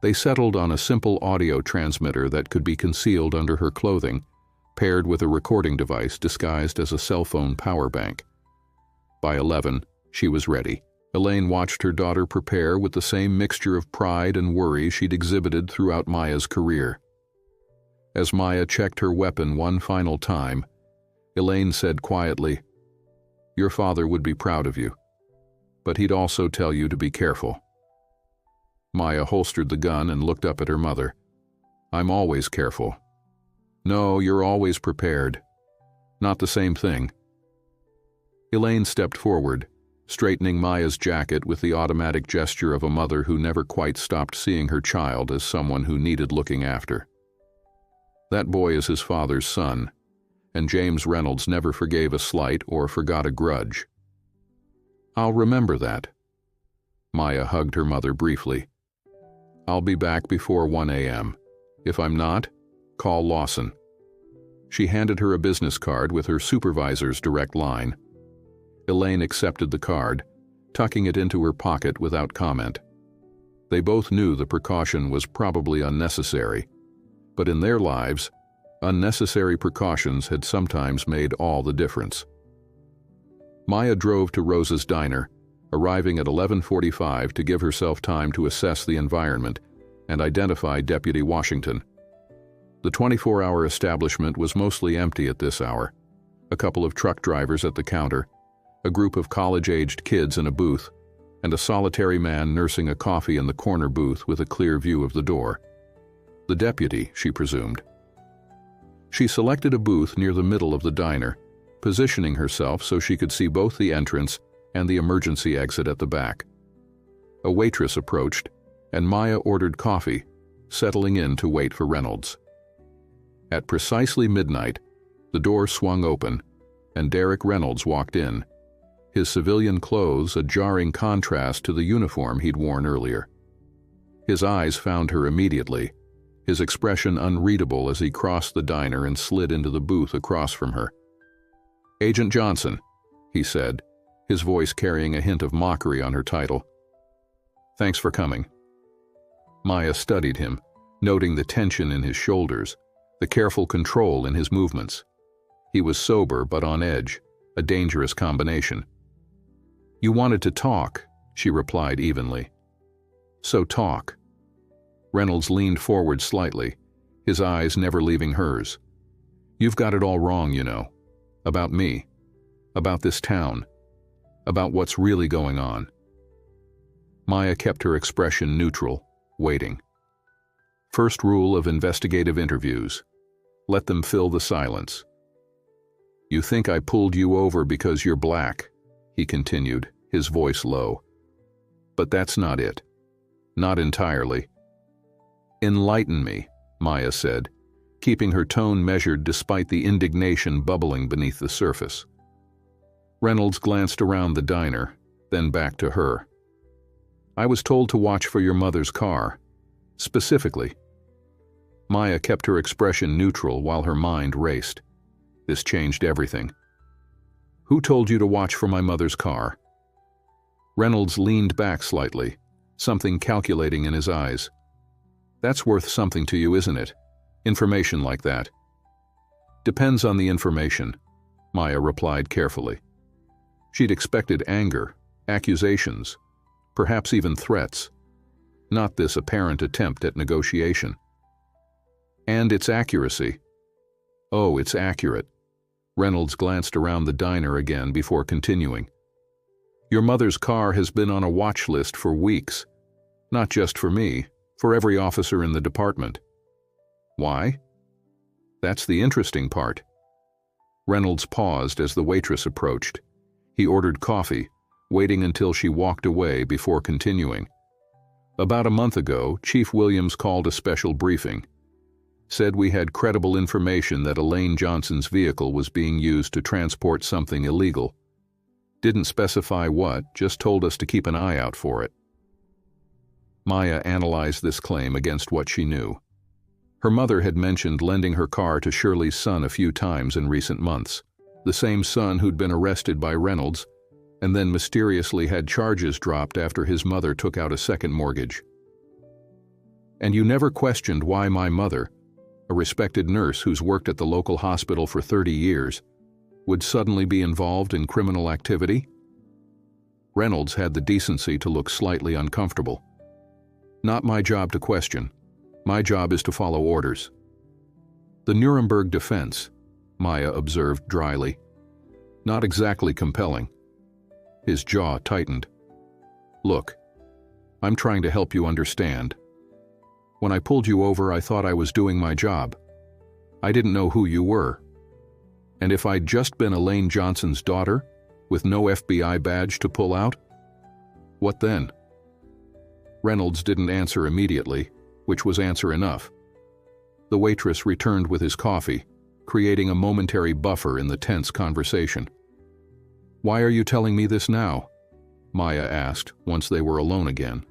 Speaker 1: They settled on a simple audio transmitter that could be concealed under her clothing, paired with a recording device disguised as a cell phone power bank. By 11, she was ready. Elaine watched her daughter prepare with the same mixture of pride and worry she'd exhibited throughout Maya's career. As Maya checked her weapon one final time, Elaine said quietly, "Your father would be proud of you, but he'd also tell you to be careful." Maya holstered the gun and looked up at her mother. "I'm always careful." "No, you're always prepared. Not the same thing." Elaine stepped forward, straightening Maya's jacket with the automatic gesture of a mother who never quite stopped seeing her child as someone who needed looking after. "That boy is his father's son, and James Reynolds never forgave a slight or forgot a grudge." "I'll remember that." Maya hugged her mother briefly. "I'll be back before 1 a.m. If I'm not, call Lawson." She handed her a business card with her supervisor's direct line. Elaine accepted the card, tucking it into her pocket without comment. They both knew the precaution was probably unnecessary, but in their lives, unnecessary precautions had sometimes made all the difference. Maya drove to Rosa's diner, arriving at 11:45 to give herself time to assess the environment and identify Deputy Washington. The 24-hour establishment was mostly empty at this hour. A couple of truck drivers at the counter, a group of college-aged kids in a booth, and a solitary man nursing a coffee in the corner booth with a clear view of the door. The deputy, she presumed. She selected a booth near the middle of the diner, positioning herself so she could see both the entrance and the emergency exit at the back. A waitress approached, and Maya ordered coffee, settling in to wait for Reynolds. At precisely midnight, the door swung open, and Derek Reynolds walked in, his civilian clothes a jarring contrast to the uniform he'd worn earlier. His eyes found her immediately, his expression unreadable as he crossed the diner and slid into the booth across from her. "Agent Johnson," he said, his voice carrying a hint of mockery on her title. "Thanks for coming." Maya studied him, noting the tension in his shoulders, the careful control in his movements. He was sober but on edge, a dangerous combination. "You wanted to talk," she replied evenly. "So talk." Reynolds leaned forward slightly, his eyes never leaving hers. "You've got it all wrong, you know. About me. About this town. About what's really going on." Maya kept her expression neutral, waiting. First rule of investigative interviews: let them fill the silence. "You think I pulled you over because you're black," he continued, his voice low. "But that's not it. Not entirely." "Enlighten me," Maya said, keeping her tone measured despite the indignation bubbling beneath the surface. Reynolds glanced around the diner, then back to her. "I was told to watch for your mother's car. Specifically." Maya kept her expression neutral while her mind raced. This changed everything. "Who told you to watch for my mother's car?" Reynolds leaned back slightly, something calculating in his eyes. "That's worth something to you, isn't it? Information like that." "Depends on the information," Maya replied carefully. She'd expected anger, accusations, perhaps even threats, not this apparent attempt at negotiation. "And its accuracy." "Oh, it's accurate." Reynolds glanced around the diner again before continuing. "Your mother's car has been on a watch list for weeks. Not just for me, for every officer in the department." "Why?" "That's the interesting part." Reynolds paused as the waitress approached. He ordered coffee, waiting until she walked away before continuing. "About a month ago, Chief Williams called a special briefing. Said we had credible information that Elaine Johnson's vehicle was being used to transport something illegal. Didn't specify what, just told us to keep an eye out for it." Maya analyzed this claim against what she knew. Her mother had mentioned lending her car to Shirley's son a few times in recent months, the same son who'd been arrested by Reynolds and then mysteriously had charges dropped after his mother took out a second mortgage. And you never questioned why my mother, a respected nurse who's worked at the local hospital for 30 years, would suddenly be involved in criminal activity? Reynolds had the decency to look slightly uncomfortable. Not my job to question. My job is to follow orders. The Nuremberg defense, Maya observed dryly. Not exactly compelling. His jaw tightened. Look, I'm trying to help you understand. When I pulled you over, I thought I was doing my job. I didn't know who you were. And if I'd just been Elaine Johnson's daughter, with no FBI badge to pull out, what then? Reynolds didn't answer immediately, which was answer enough. The waitress returned with his coffee, creating a momentary buffer in the tense conversation. Why are you telling me this now? Maya asked once they were alone again.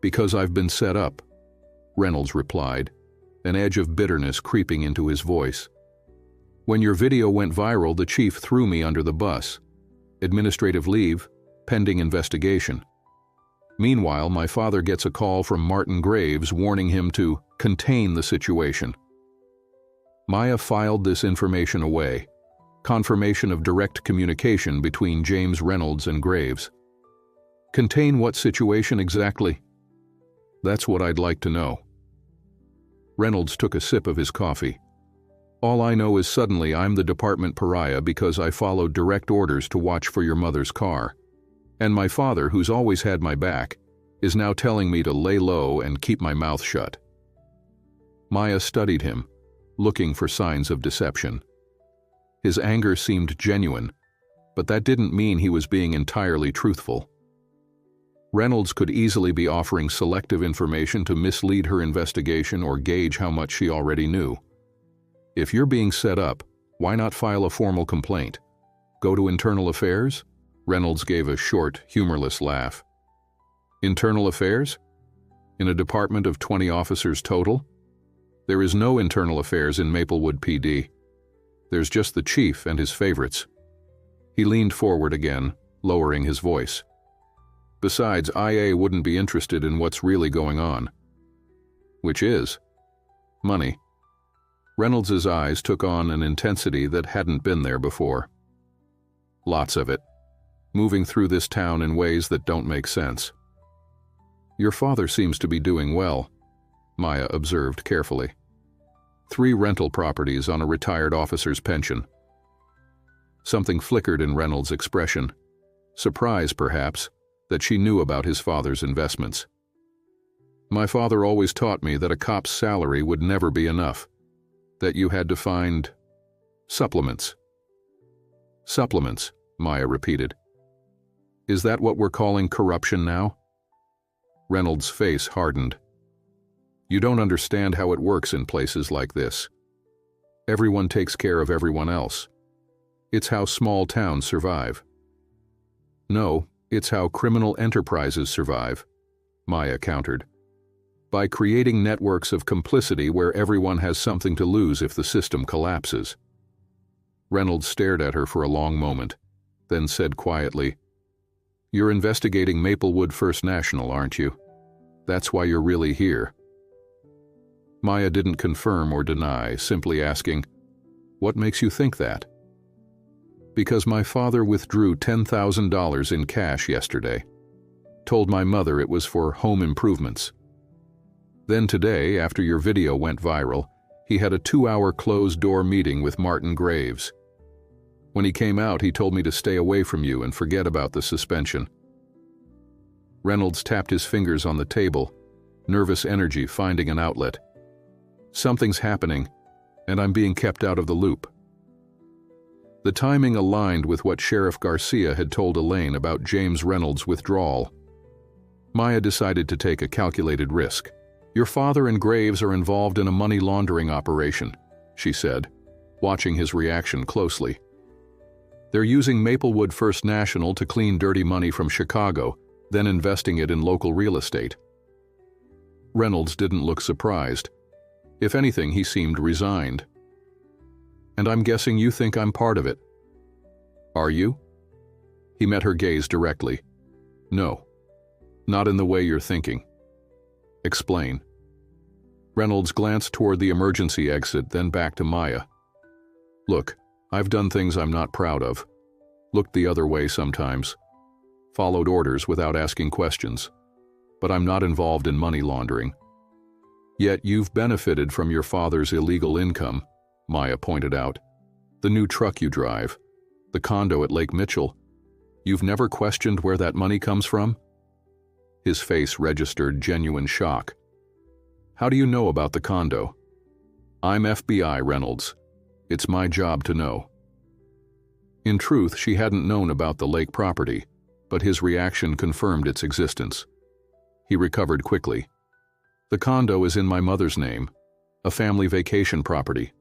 Speaker 1: Because I've been set up, Reynolds replied, an edge of bitterness creeping into his voice. When your video went viral, the chief threw me under the bus. Administrative leave, pending investigation. Meanwhile, my father gets a call from Martin Graves warning him to contain the situation. Maya filed this information away, confirmation of direct communication between James Reynolds and Graves. Contain what situation exactly? That's what I'd like to know. Reynolds took a sip of his coffee. All I know is suddenly I'm the department pariah because I followed direct orders to watch for your mother's car. And my father, who's always had my back, is now telling me to lay low and keep my mouth shut. Maya studied him, looking for signs of deception. His anger seemed genuine, but that didn't mean he was being entirely truthful. Reynolds could easily be offering selective information to mislead her investigation or gauge how much she already knew. If you're being set up, why not file a formal complaint? Go to Internal Affairs? Reynolds gave a short, humorless laugh. Internal Affairs? In a department of 20 officers total? There is no Internal Affairs in Maplewood PD. There's just the chief and his favorites. He leaned forward again, lowering his voice. Besides, IA wouldn't be interested in what's really going on. Which is? Money. Reynolds's eyes took on an intensity that hadn't been there before. Lots of it. Moving through this town in ways that don't make sense. Your father seems to be doing well, Maya observed carefully. 3 rental properties on a retired officer's pension. Something flickered in Reynolds' expression. Surprise, perhaps, that she knew about his father's investments. My father always taught me that a cop's salary would never be enough, that you had to find supplements. Supplements, Maya repeated. Is that what we're calling corruption now? Reynolds' face hardened. You don't understand how it works in places like this. Everyone takes care of everyone else. It's how small towns survive. No, it's how criminal enterprises survive, Maya countered. By creating networks of complicity where everyone has something to lose if the system collapses. Reynolds stared at her for a long moment, then said quietly, You're investigating Maplewood First National, aren't you? That's why you're really here. Maya didn't confirm or deny, simply asking, What makes you think that? Because my father withdrew $10,000 in cash yesterday. Told my mother it was for home improvements. Then today, after your video went viral, he had a 2-hour closed-door meeting with Martin Graves. When he came out, he told me to stay away from you and forget about the suspension. Reynolds tapped his fingers on the table, nervous energy finding an outlet. Something's happening, and I'm being kept out of the loop. The timing aligned with what Sheriff Garcia had told Elaine about James Reynolds' withdrawal. Maya decided to take a calculated risk. Your father and Graves are involved in a money laundering operation, she said, watching his reaction closely. They're using Maplewood First National to clean dirty money from Chicago, then investing it in local real estate. Reynolds didn't look surprised. If anything, he seemed resigned. And I'm guessing you think I'm part of it. Are you? He met her gaze directly. No, not in the way you're thinking. Explain. Reynolds glanced toward the emergency exit, then back to Maya. Look, I've done things I'm not proud of. Looked the other way sometimes. Followed orders without asking questions. But I'm not involved in money laundering. Yet you've benefited from your father's illegal income, Maya pointed out. The new truck you drive, the condo at Lake Mitchell. You've never questioned where that money comes from? His face registered genuine shock. How do you know about the condo? I'm FBI, Reynolds. It's my job to know. In truth, she hadn't known about the lake property, but his reaction confirmed its existence. He recovered quickly. The condo is in my mother's name, a family vacation property.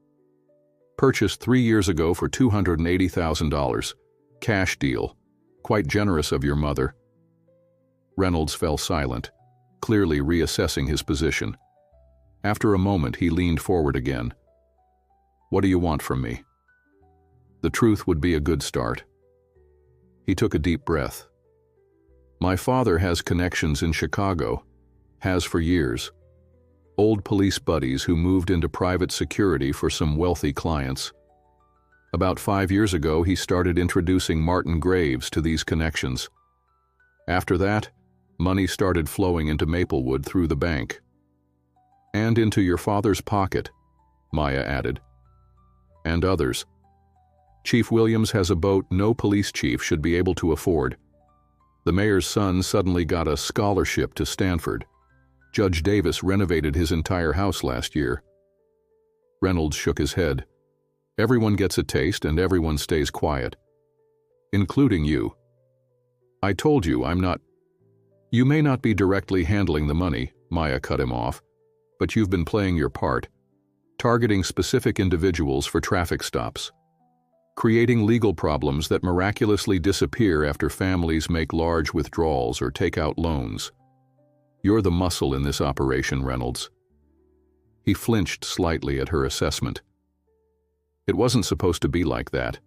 Speaker 1: Purchased 3 years ago for $280,000. Cash deal. Quite generous of your mother. Reynolds fell silent, clearly reassessing his position. After a moment, he leaned forward again. What do you want from me? The truth would be a good start. He took a deep breath. My father has connections in Chicago, has for years. Old police buddies who moved into private security for some wealthy clients. About 5 years ago, he started introducing Martin Graves to these connections. After that, money started flowing into Maplewood through the bank. And into your father's pocket, Maya added. And others. Chief Williams has a boat no police chief should be able to afford. The mayor's son suddenly got a scholarship to Stanford. Judge Davis renovated his entire house last year. Reynolds shook his head. Everyone gets a taste and everyone stays quiet. Including you. I told you I'm not. You may not be directly handling the money, Maya cut him off, but you've been playing your part, targeting specific individuals for traffic stops, creating legal problems that miraculously disappear after families make large withdrawals or take out loans. You're the muscle in this operation, Reynolds. He flinched slightly at her assessment. It wasn't supposed to be like that.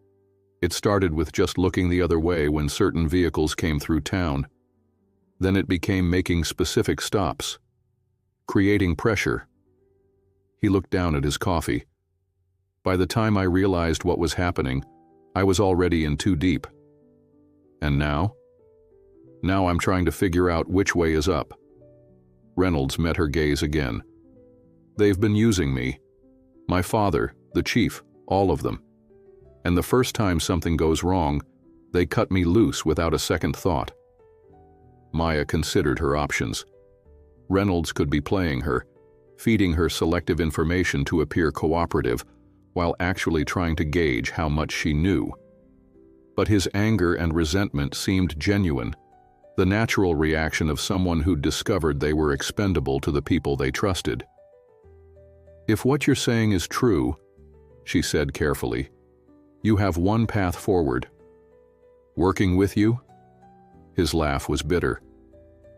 Speaker 1: It started with just looking the other way when certain vehicles came through town. Then it became making specific stops, creating pressure. He looked down at his coffee. By the time I realized what was happening, I was already in too deep. And now? Now I'm trying to figure out which way is up. Reynolds met her gaze again. They've been using me. My father, the chief, all of them. And the first time something goes wrong, they cut me loose without a second thought. Maya considered her options. Reynolds could be playing her, feeding her selective information to appear cooperative, while actually trying to gauge how much she knew. But his anger and resentment seemed genuine, the natural reaction of someone who'd discovered they were expendable to the people they trusted. If what you're saying is true, she said carefully, you have one path forward. Working with you? His laugh was bitter.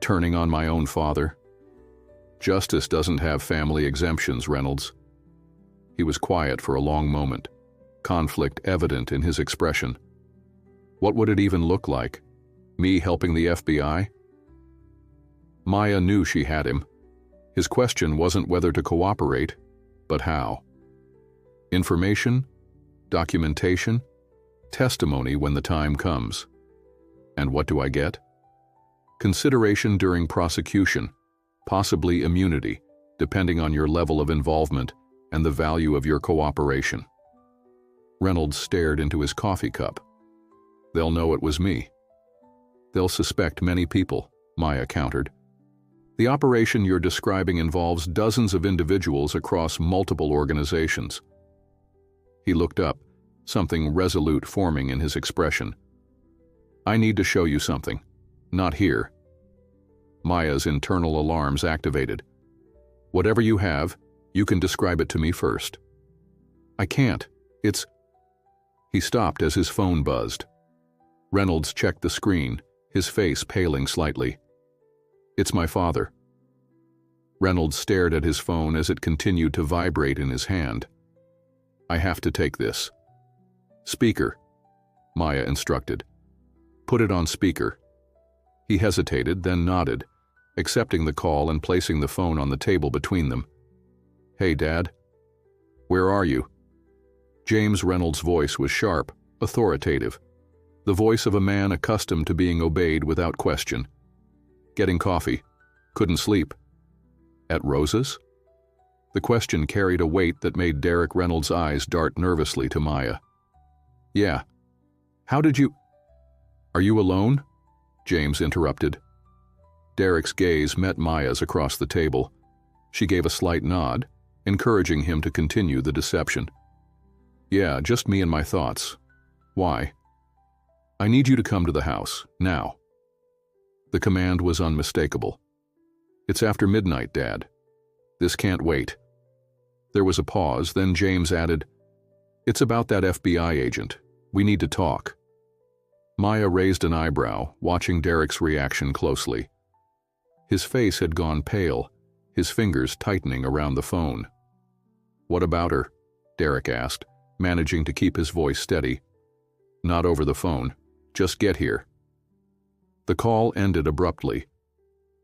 Speaker 1: Turning on my own father? Justice doesn't have family exemptions, Reynolds. He was quiet for a long moment, conflict evident in his expression. What would it even look like? Me helping the FBI? Maya knew she had him. His question wasn't whether to cooperate, but how. Information, documentation, testimony when the time comes. And what do I get? Consideration during prosecution, possibly immunity, depending on your level of involvement and the value of your cooperation. Reynolds stared into his coffee cup. They'll know it was me. They'll suspect many people, Maya countered. The operation you're describing involves dozens of individuals across multiple organizations. He looked up, something resolute forming in his expression. I need to show you something. Not here. Maya's internal alarms activated. Whatever you have, you can describe it to me first. I can't. It's... He stopped as his phone buzzed. Reynolds checked the screen, his face paling slightly. It's my father. Reynolds stared at his phone as it continued to vibrate in his hand. I have to take this. Speaker, Maya instructed. Put it on speaker. He hesitated, then nodded. accepting the call and placing the phone on the table between them. "Hey, Dad. Where are you?" James Reynolds' voice was sharp, authoritative, the voice of a man accustomed to being obeyed without question. "Getting coffee. Couldn't sleep." "At Rosa's?" The question carried a weight that made Derek Reynolds' eyes dart nervously to Maya. "Yeah. How did you—" "Are you alone?" James interrupted. Derek's gaze met Maya's across the table. She gave a slight nod, encouraging him to continue the deception. "Yeah, just me and my thoughts. Why?" "I need you to come to the house, now." The command was unmistakable. "It's after midnight, Dad. This can't wait." There was a pause, then James added, "It's about that FBI agent. We need to talk." Maya raised an eyebrow, watching Derek's reaction closely. His face had gone pale, his fingers tightening around the phone. "What about her?" Derek asked, managing to keep his voice steady. "Not over the phone. Just get here." The call ended abruptly.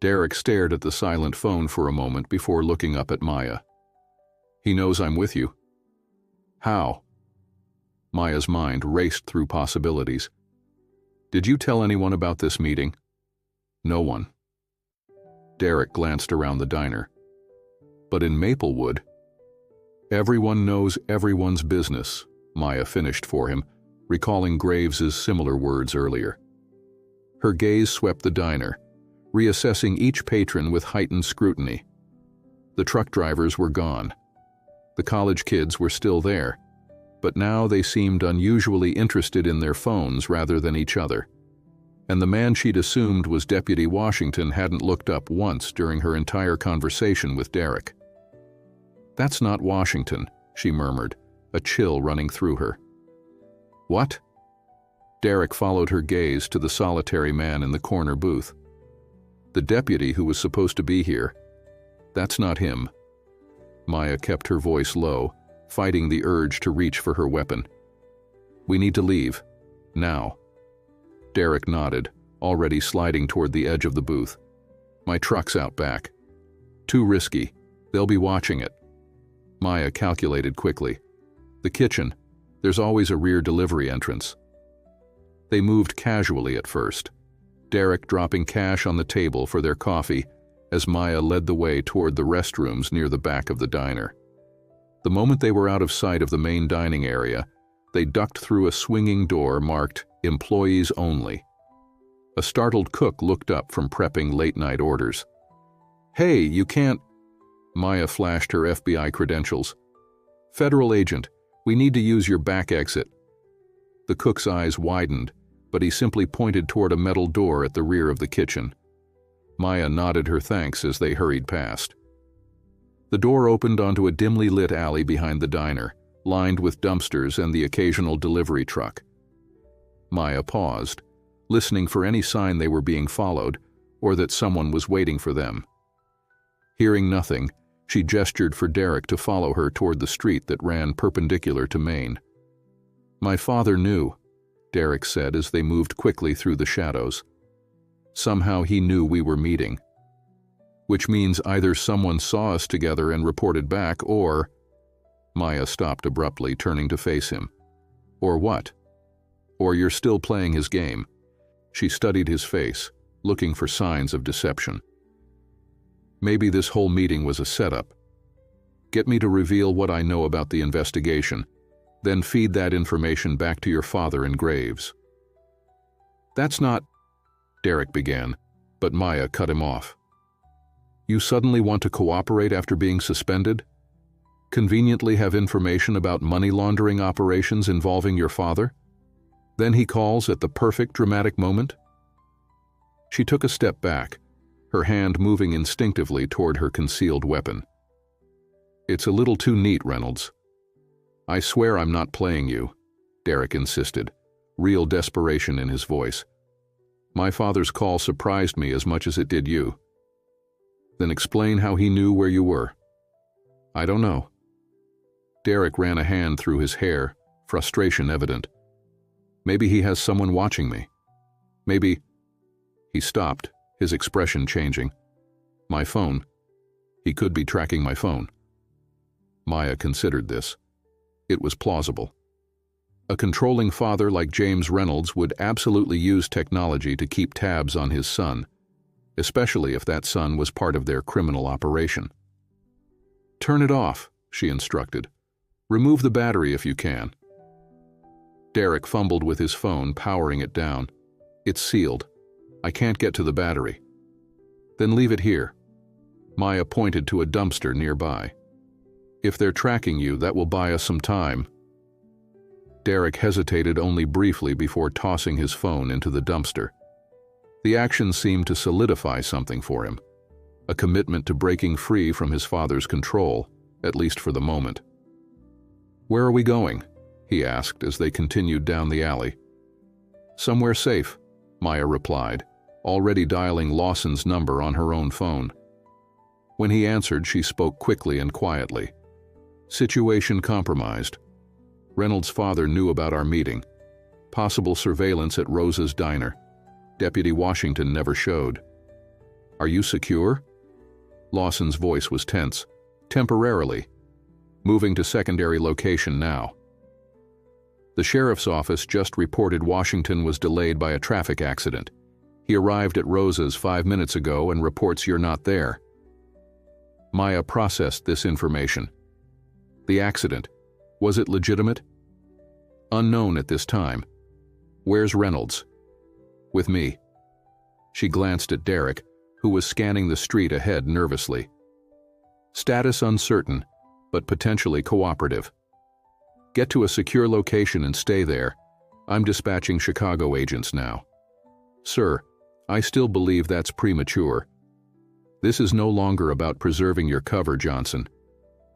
Speaker 1: Derek stared at the silent phone for a moment before looking up at Maya. "He knows I'm with you." "How?" Maya's mind raced through possibilities. "Did you tell anyone about this meeting?" "No one." Derek glanced around the diner. "But in Maplewood—" "Everyone knows everyone's business," Maya finished for him, recalling Graves's similar words earlier. Her gaze swept the diner, reassessing each patron with heightened scrutiny. The truck drivers were gone. The college kids were still there, but now they seemed unusually interested in their phones rather than each other. And the man she'd assumed was Deputy Washington hadn't looked up once during her entire conversation with Derek. "That's not Washington," she murmured, a chill running through her. "What?" Derek followed her gaze to the solitary man in the corner booth. "The deputy who was supposed to be here. That's not him." Maya kept her voice low, fighting the urge to reach for her weapon. "We need to leave. Now." Derek nodded, already sliding toward the edge of the booth. "My truck's out back." "Too risky. They'll be watching it." Maya calculated quickly. "The kitchen. There's always a rear delivery entrance." They moved casually at first, Derek dropping cash on the table for their coffee as Maya led the way toward the restrooms near the back of the diner. The moment they were out of sight of the main dining area, they ducked through a swinging door marked "Employees Only." A startled cook looked up from prepping late-night orders. "Hey, you can't—" Maya flashed her FBI credentials. "Federal agent, we need to use your back exit." The cook's eyes widened, but he simply pointed toward a metal door at the rear of the kitchen. Maya nodded her thanks as they hurried past. The door opened onto a dimly lit alley behind the diner, lined with dumpsters and the occasional delivery truck. Maya paused, listening for any sign they were being followed or that someone was waiting for them. Hearing nothing, she gestured for Derek to follow her toward the street that ran perpendicular to Main. "My father knew," Derek said as they moved quickly through the shadows. "Somehow he knew we were meeting. Which means either someone saw us together and reported back, or—" Maya stopped abruptly, turning to face him. "Or what? Or you're still playing his game." She studied his face, looking for signs of deception. "Maybe this whole meeting was a setup. Get me to reveal what I know about the investigation, then feed that information back to your father and Graves." "That's not—" Derek began, but Maya cut him off. "You suddenly want to cooperate after being suspended? Conveniently have information about money laundering operations involving your father? Then he calls at the perfect dramatic moment?" She took a step back, her hand moving instinctively toward her concealed weapon. "It's a little too neat, Reynolds." "I swear I'm not playing you," Derek insisted, real desperation in his voice. "My father's call surprised me as much as it did you." "Then explain how he knew where you were." "I don't know." Derek ran a hand through his hair, frustration evident. "Maybe he has someone watching me. Maybe—" He stopped, his expression changing. My phone. He could be tracking my phone. Maya considered this. It was plausible. A controlling father like James Reynolds would absolutely use technology to keep tabs on his son, especially if that son was part of their criminal operation. "Turn it off," she instructed. "Remove the battery if you can." Derek fumbled with his phone, powering it down. "It's sealed. I can't get to the battery." "Then leave it here." Maya pointed to a dumpster nearby. "If they're tracking you, that will buy us some time." Derek hesitated only briefly before tossing his phone into the dumpster. The action seemed to solidify something for him, a commitment to breaking free from his father's control, at least for the moment. "Where are we going?" he asked as they continued down the alley. "Somewhere safe," Maya replied, already dialing Lawson's number on her own phone. When he answered, she spoke quickly and quietly. "Situation compromised. Reynolds' father knew about our meeting. Possible surveillance at Rosa's diner. Deputy Washington never showed." "Are you secure?" Lawson's voice was tense. "Temporarily. Moving to secondary location now." The sheriff's office just reported Washington was delayed by a traffic accident. He arrived at Rosa's 5 minutes ago and reports you're not there. Maya processed this information. The accident. Was it legitimate? "Unknown at this time." "Where's Reynolds?" "With me." She glanced at Derek, who was scanning the street ahead nervously. "Status uncertain, but potentially cooperative. Get to a secure location and stay there. I'm dispatching Chicago agents now." "Sir, I still believe that's premature. This is no longer about preserving your cover, Johnson.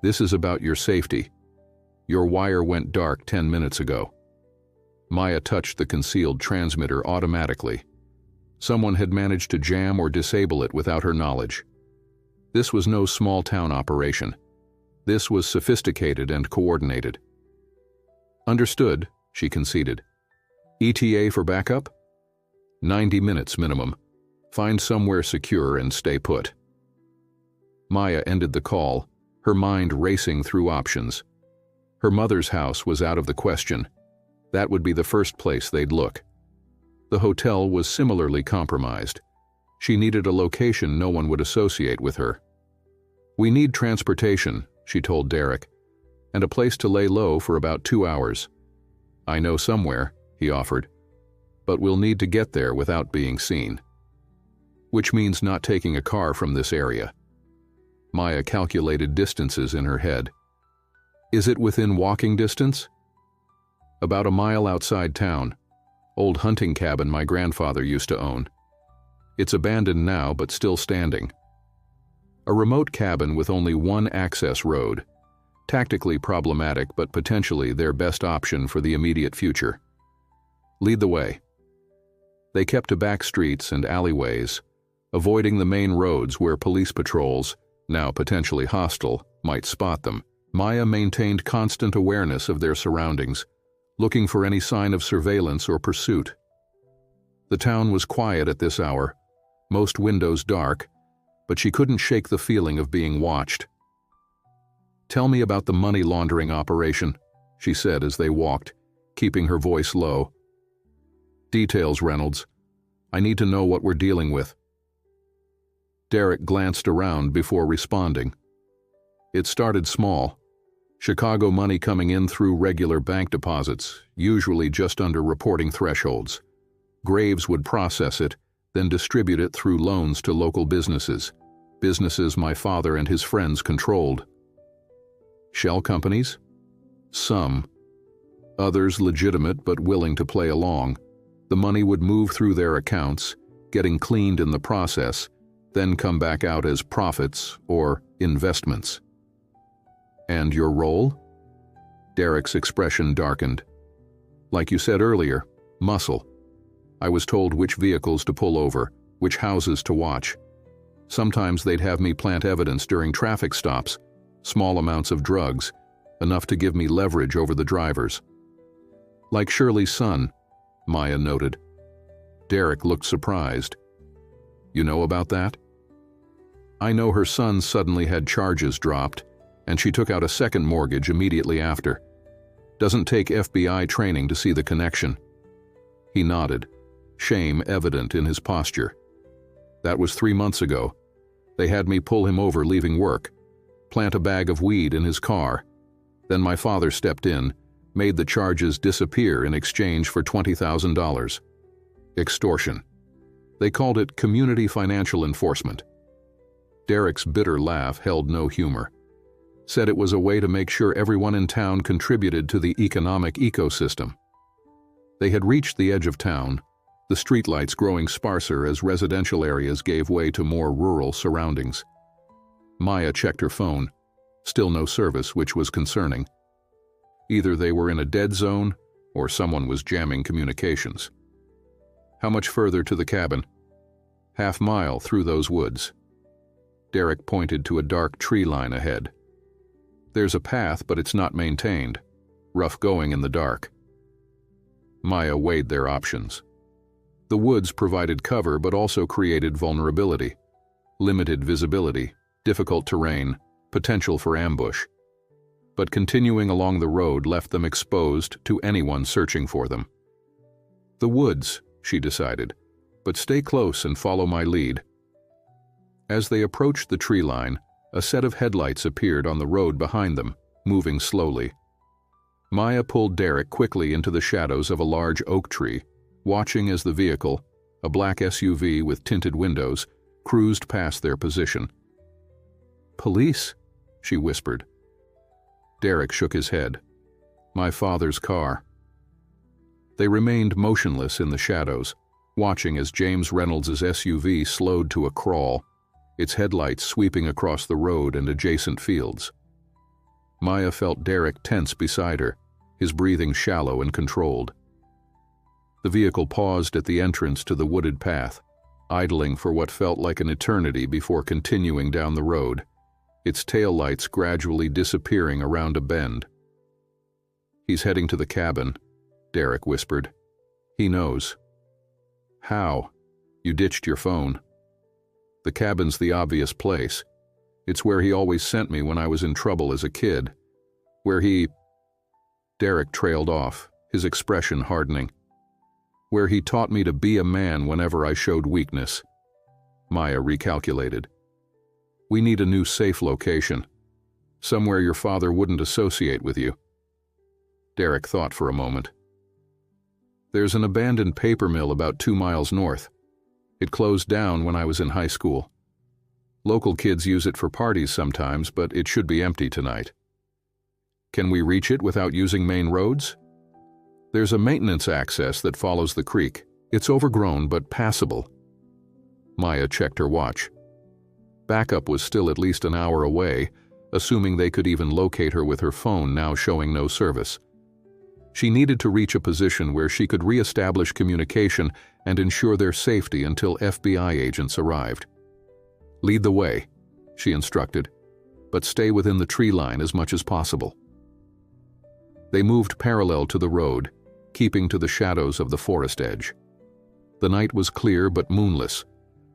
Speaker 1: This is about your safety. Your wire went dark 10 minutes ago." Maya touched the concealed transmitter automatically. Someone had managed to jam or disable it without her knowledge. This was no small-town operation. This was sophisticated and coordinated. "Understood," she conceded. "ETA for backup?" 90 minutes minimum. Find somewhere secure and stay put." Maya ended the call, her mind racing through options. Her mother's house was out of the question. That would be the first place they'd look. The hotel was similarly compromised. She needed a location no one would associate with her. "We need transportation," she told Derek, "and a place to lay low for about 2 hours. "I know somewhere," he offered, "but we'll need to get there without being seen." "Which means not taking a car from this area." Maya calculated distances in her head. "Is it within walking distance?" "About a mile outside town. Old hunting cabin my grandfather used to own. It's abandoned now, but still standing. A remote cabin with only one access road. Tactically problematic, but potentially their best option for the immediate future. Lead the way." They kept to back streets and alleyways, avoiding the main roads where police patrols, now potentially hostile, might spot them. Maya maintained constant awareness of their surroundings, looking for any sign of surveillance or pursuit. The town was quiet at this hour, most windows dark, but she couldn't shake the feeling of being watched. "Tell me about the money laundering operation," she said as they walked, keeping her voice low. "Details, Reynolds. I need to know what we're dealing with." Derek glanced around before responding. "It started small. Chicago money coming in through regular bank deposits, usually just under reporting thresholds. Graves would process it, then distribute it through loans to local businesses my father and his friends controlled. Shell companies? Some. Others legitimate but willing to play along. The money would move through their accounts, getting cleaned in the process, then come back out as profits or investments." "And your role?" Derek's expression darkened. "Like you said earlier, muscle. I was told which vehicles to pull over, which houses to watch. Sometimes they'd have me plant evidence during traffic stops, small amounts of drugs, enough to give me leverage over the drivers." "Like Shirley's son," Maya noted. Derek looked surprised. "You know about that?" I know her son suddenly had charges dropped, and she took out a second mortgage immediately after. Doesn't take FBI training to see the connection." He nodded, shame evident in his posture. "That was 3 months ago. They had me pull him over leaving work, plant a bag of weed in his car. Then my father stepped in, made the charges disappear in exchange for $20,000. Extortion. They called it community financial enforcement." Derek's bitter laugh held no humor. Said it was a way to make sure everyone in town contributed to the economic ecosystem. They had reached the edge of town, the streetlights growing sparser as residential areas gave way to more rural surroundings. Maya checked her phone. Still no service, which was concerning. Either they were in a dead zone, or someone was jamming communications. "How much further to the cabin?" "Half-mile through those woods." Derek pointed to a dark tree line ahead. "There's a path, but it's not maintained. Rough going in the dark." Maya weighed their options. The woods provided cover but also created vulnerability. Limited visibility, difficult terrain, potential for ambush. But continuing along the road left them exposed to anyone searching for them. "The woods," she decided, "but stay close and follow my lead." As they approached the tree line, a set of headlights appeared on the road behind them, moving slowly. Maya pulled Derek quickly into the shadows of a large oak tree, watching as the vehicle, a black SUV with tinted windows, cruised past their position. "Police," she whispered. Derek shook his head. "My father's car." They remained motionless in the shadows, watching as James Reynolds's SUV slowed to a crawl, its headlights sweeping across the road and adjacent fields. Maya felt Derek tense beside her, his breathing shallow and controlled. The vehicle paused at the entrance to the wooded path, idling for what felt like an eternity before continuing down the road, its taillights gradually disappearing around a bend. "He's heading to the cabin," Derek whispered. "He knows." "How? You ditched your phone." "The cabin's the obvious place. It's where he always sent me when I was in trouble as a kid. Where he—" Derek trailed off, his expression hardening. "Where he taught me to be a man whenever I showed weakness." Maya recalculated. "We need a new safe location. Somewhere your father wouldn't associate with you." Derek thought for a moment. "There's an abandoned paper mill about 2 miles north. It closed down when I was in high school. Local kids use it for parties sometimes, but it should be empty tonight." "Can we reach it without using main roads?" "There's a maintenance access that follows the creek. It's overgrown but passable." Maya checked her watch. Backup was still at least an hour away, assuming they could even locate her with her phone now showing no service. She needed to reach a position where she could re-establish communication and ensure their safety until FBI agents arrived. "Lead the way," she instructed, "but stay within the tree line as much as possible." They moved parallel to the road, keeping to the shadows of the forest edge. The night was clear but moonless,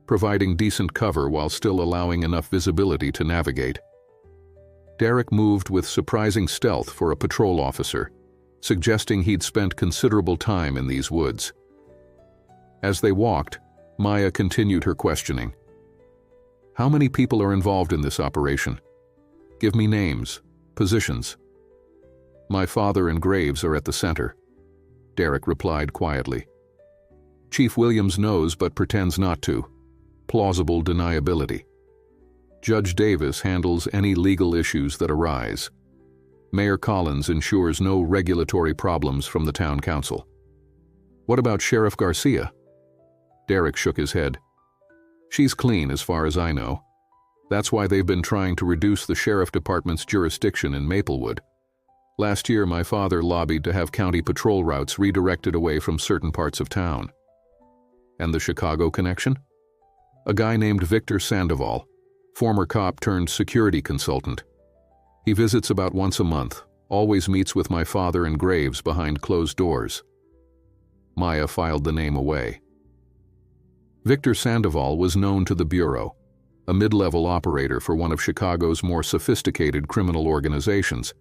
Speaker 1: providing decent cover while still allowing enough visibility to navigate. Derek moved with surprising stealth for a patrol officer, suggesting he'd spent considerable time in these woods. As they walked, Maya continued her questioning. "How many people are involved in this operation? Give me names, positions." "My father and Graves are at the center," Derek replied quietly. "Chief Williams knows but pretends not to. Plausible deniability. Judge Davis handles any legal issues that arise. Mayor Collins ensures no regulatory problems from the town council." "What about Sheriff Garcia?" Derek shook his head. "She's clean as far as I know. That's why they've been trying to reduce the sheriff department's jurisdiction in Maplewood. Last year, my father lobbied to have county patrol routes redirected away from certain parts of town." "And the Chicago connection?" "A guy named Victor Sandoval, former cop turned security consultant. He visits about once a month, always meets with my father and Graves behind closed doors." Maya filed the name away. Victor Sandoval was known to the Bureau. a mid-level operator for one of Chicago's more sophisticated criminal organizations.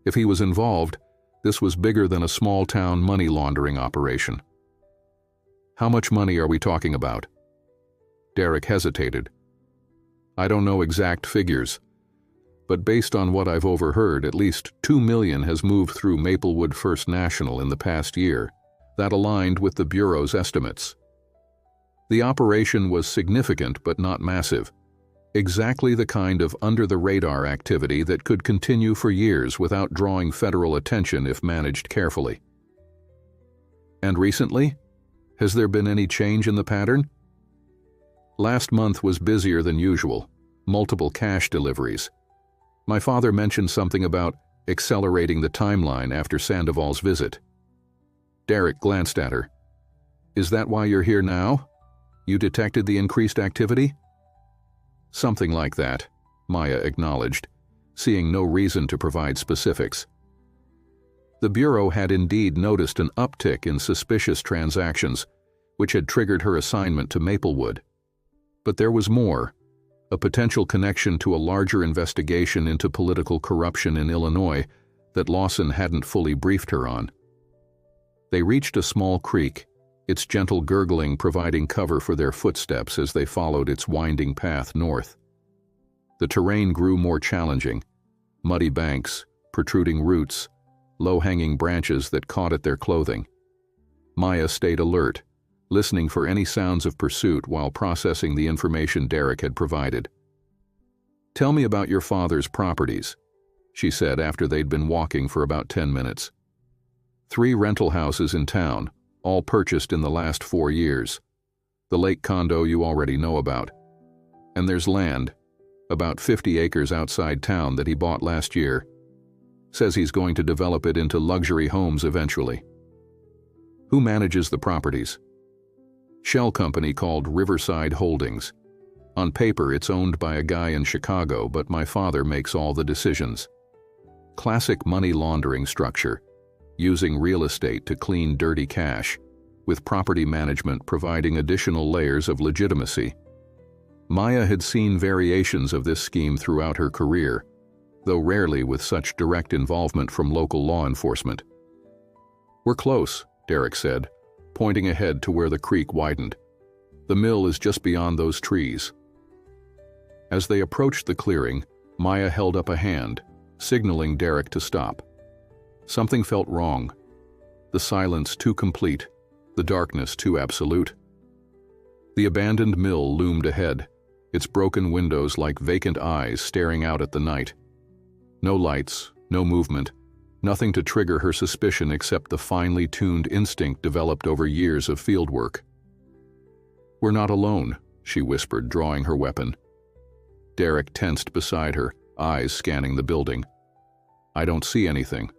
Speaker 1: If he was involved, this was bigger than a small-town money laundering operation. How much money are we talking about? Derek hesitated. I don't know exact figures, but based on what I've overheard, at least $2 million has moved through Maplewood First National in the past year. That aligned with the Bureau's estimates. The operation was significant but not massive, exactly the kind of under-the-radar activity that could continue for years without drawing federal attention if managed carefully. And recently? Has there been any change in the pattern? Last month was busier than usual, multiple cash deliveries. My father mentioned something about accelerating the timeline after Sandoval's visit. Derek glanced at her. Is that why you're here now? You detected the increased activity? Something like that, Maya acknowledged, seeing no reason to provide specifics. The Bureau had indeed noticed an uptick in suspicious transactions, which had triggered her assignment to Maplewood. But there was more, a potential connection to a larger investigation into political corruption in Illinois that Lawson hadn't fully briefed her on. They reached a small creek, its gentle gurgling providing cover for their footsteps as they followed its winding path north. The terrain grew more challenging, muddy banks, protruding roots, low-hanging branches that caught at their clothing. Maya stayed alert, listening for any sounds of pursuit while processing the information Derek had provided. Tell me about your father's properties, she said after they'd been walking for about 10 minutes. 3 rental houses in town, all purchased in the last 4 years. The lake condo you already know about. And there's land, about 50 acres outside town that he bought last year. Says he's going to develop it into luxury homes eventually. Who manages the properties? Shell company called Riverside Holdings. On paper, it's owned by a guy in Chicago, but my father makes all the decisions. Classic money laundering structure, using real estate to clean dirty cash, with property management providing additional layers of legitimacy. Maya had seen variations of this scheme throughout her career, though rarely with such direct involvement from local law enforcement. We're close, Derek said, pointing ahead to where the creek widened. The mill is just beyond those trees. As they approached the clearing, Maya held up a hand, signaling Derek to stop. Something felt wrong. The silence too complete, the darkness too absolute. The abandoned mill loomed ahead, its broken windows like vacant eyes staring out at the night. No lights, no movement, nothing to trigger her suspicion except the finely tuned instinct developed over years of fieldwork. We're not alone, she whispered, drawing her weapon. Derek tensed beside her, eyes scanning the building. I don't see anything.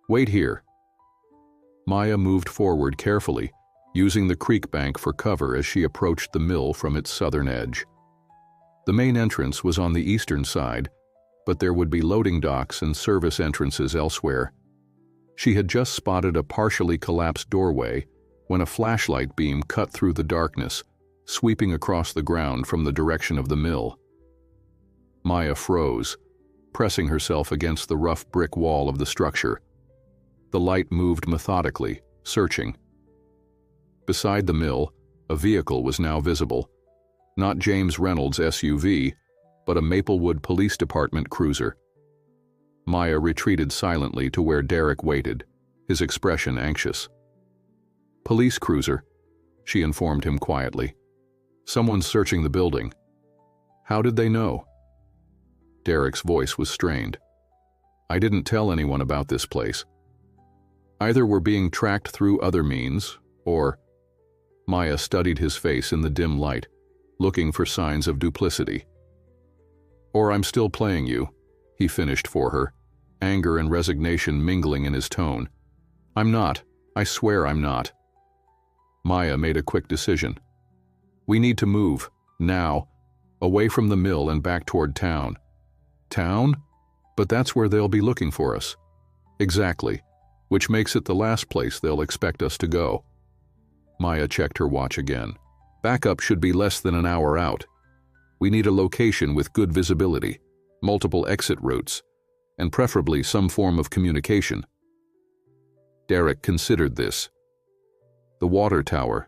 Speaker 1: Wait here. Maya moved forward carefully, using the creek bank for cover as she approached the mill from its southern edge. The main entrance was on the eastern side, but there would be loading docks and service entrances elsewhere. She had just spotted a partially collapsed doorway when a flashlight beam cut through the darkness, sweeping across the ground from the direction of the mill. Maya froze, pressing herself against the rough brick wall of the structure. The light moved methodically, searching. Beside the mill, a vehicle was now visible. Not James Reynolds' SUV, but a Maplewood Police Department cruiser. Maya retreated silently to where Derek waited, his expression anxious. Police cruiser, she informed him quietly. Someone's searching the building. How did they know? Derek's voice was strained. I didn't tell anyone about this place. Either we're being tracked through other means, or... Maya studied his face in the dim light, looking for signs of duplicity. Or I'm still playing you, he finished for her, anger and resignation mingling in his tone. I'm not. I swear I'm not. Maya made a quick decision. We need to move, now, away from the mill and back toward town. Town? But that's where they'll be looking for us. Exactly. Which makes it the last place they'll expect us to go. Maya checked her watch again. Backup should be less than an hour out. We need a location with good visibility, multiple exit routes, and preferably some form of communication. Derek considered this. The water tower,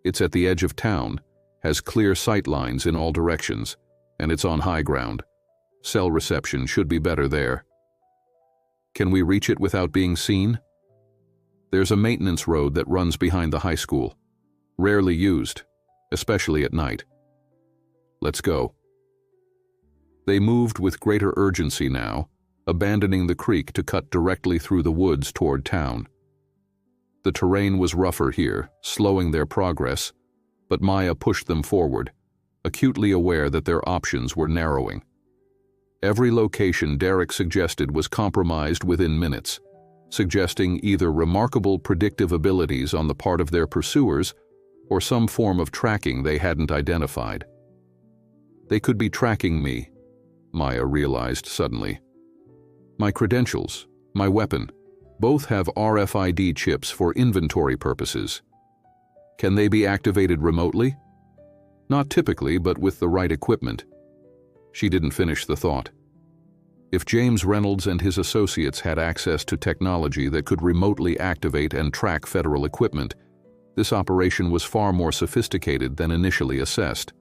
Speaker 1: it's at the edge of town, has clear sight lines in all directions, and it's on high ground. Cell reception should be better there. Can we reach it without being seen? There's a maintenance road that runs behind the high school, rarely used, especially at night. Let's go. They moved with greater urgency now, abandoning the creek to cut directly through the woods toward town. The terrain was rougher here, slowing their progress, but Maya pushed them forward, acutely aware that their options were narrowing. Every location Derek suggested was compromised within minutes, suggesting either remarkable predictive abilities on the part of their pursuers or some form of tracking they hadn't identified. They could be tracking me, Maya realized suddenly. My credentials, my weapon, both have RFID chips for inventory purposes. Can they be activated remotely? Not typically, but with the right equipment. She didn't finish the thought. If James Reynolds and his associates had access to technology that could remotely activate and track federal equipment, this operation was far more sophisticated than initially assessed.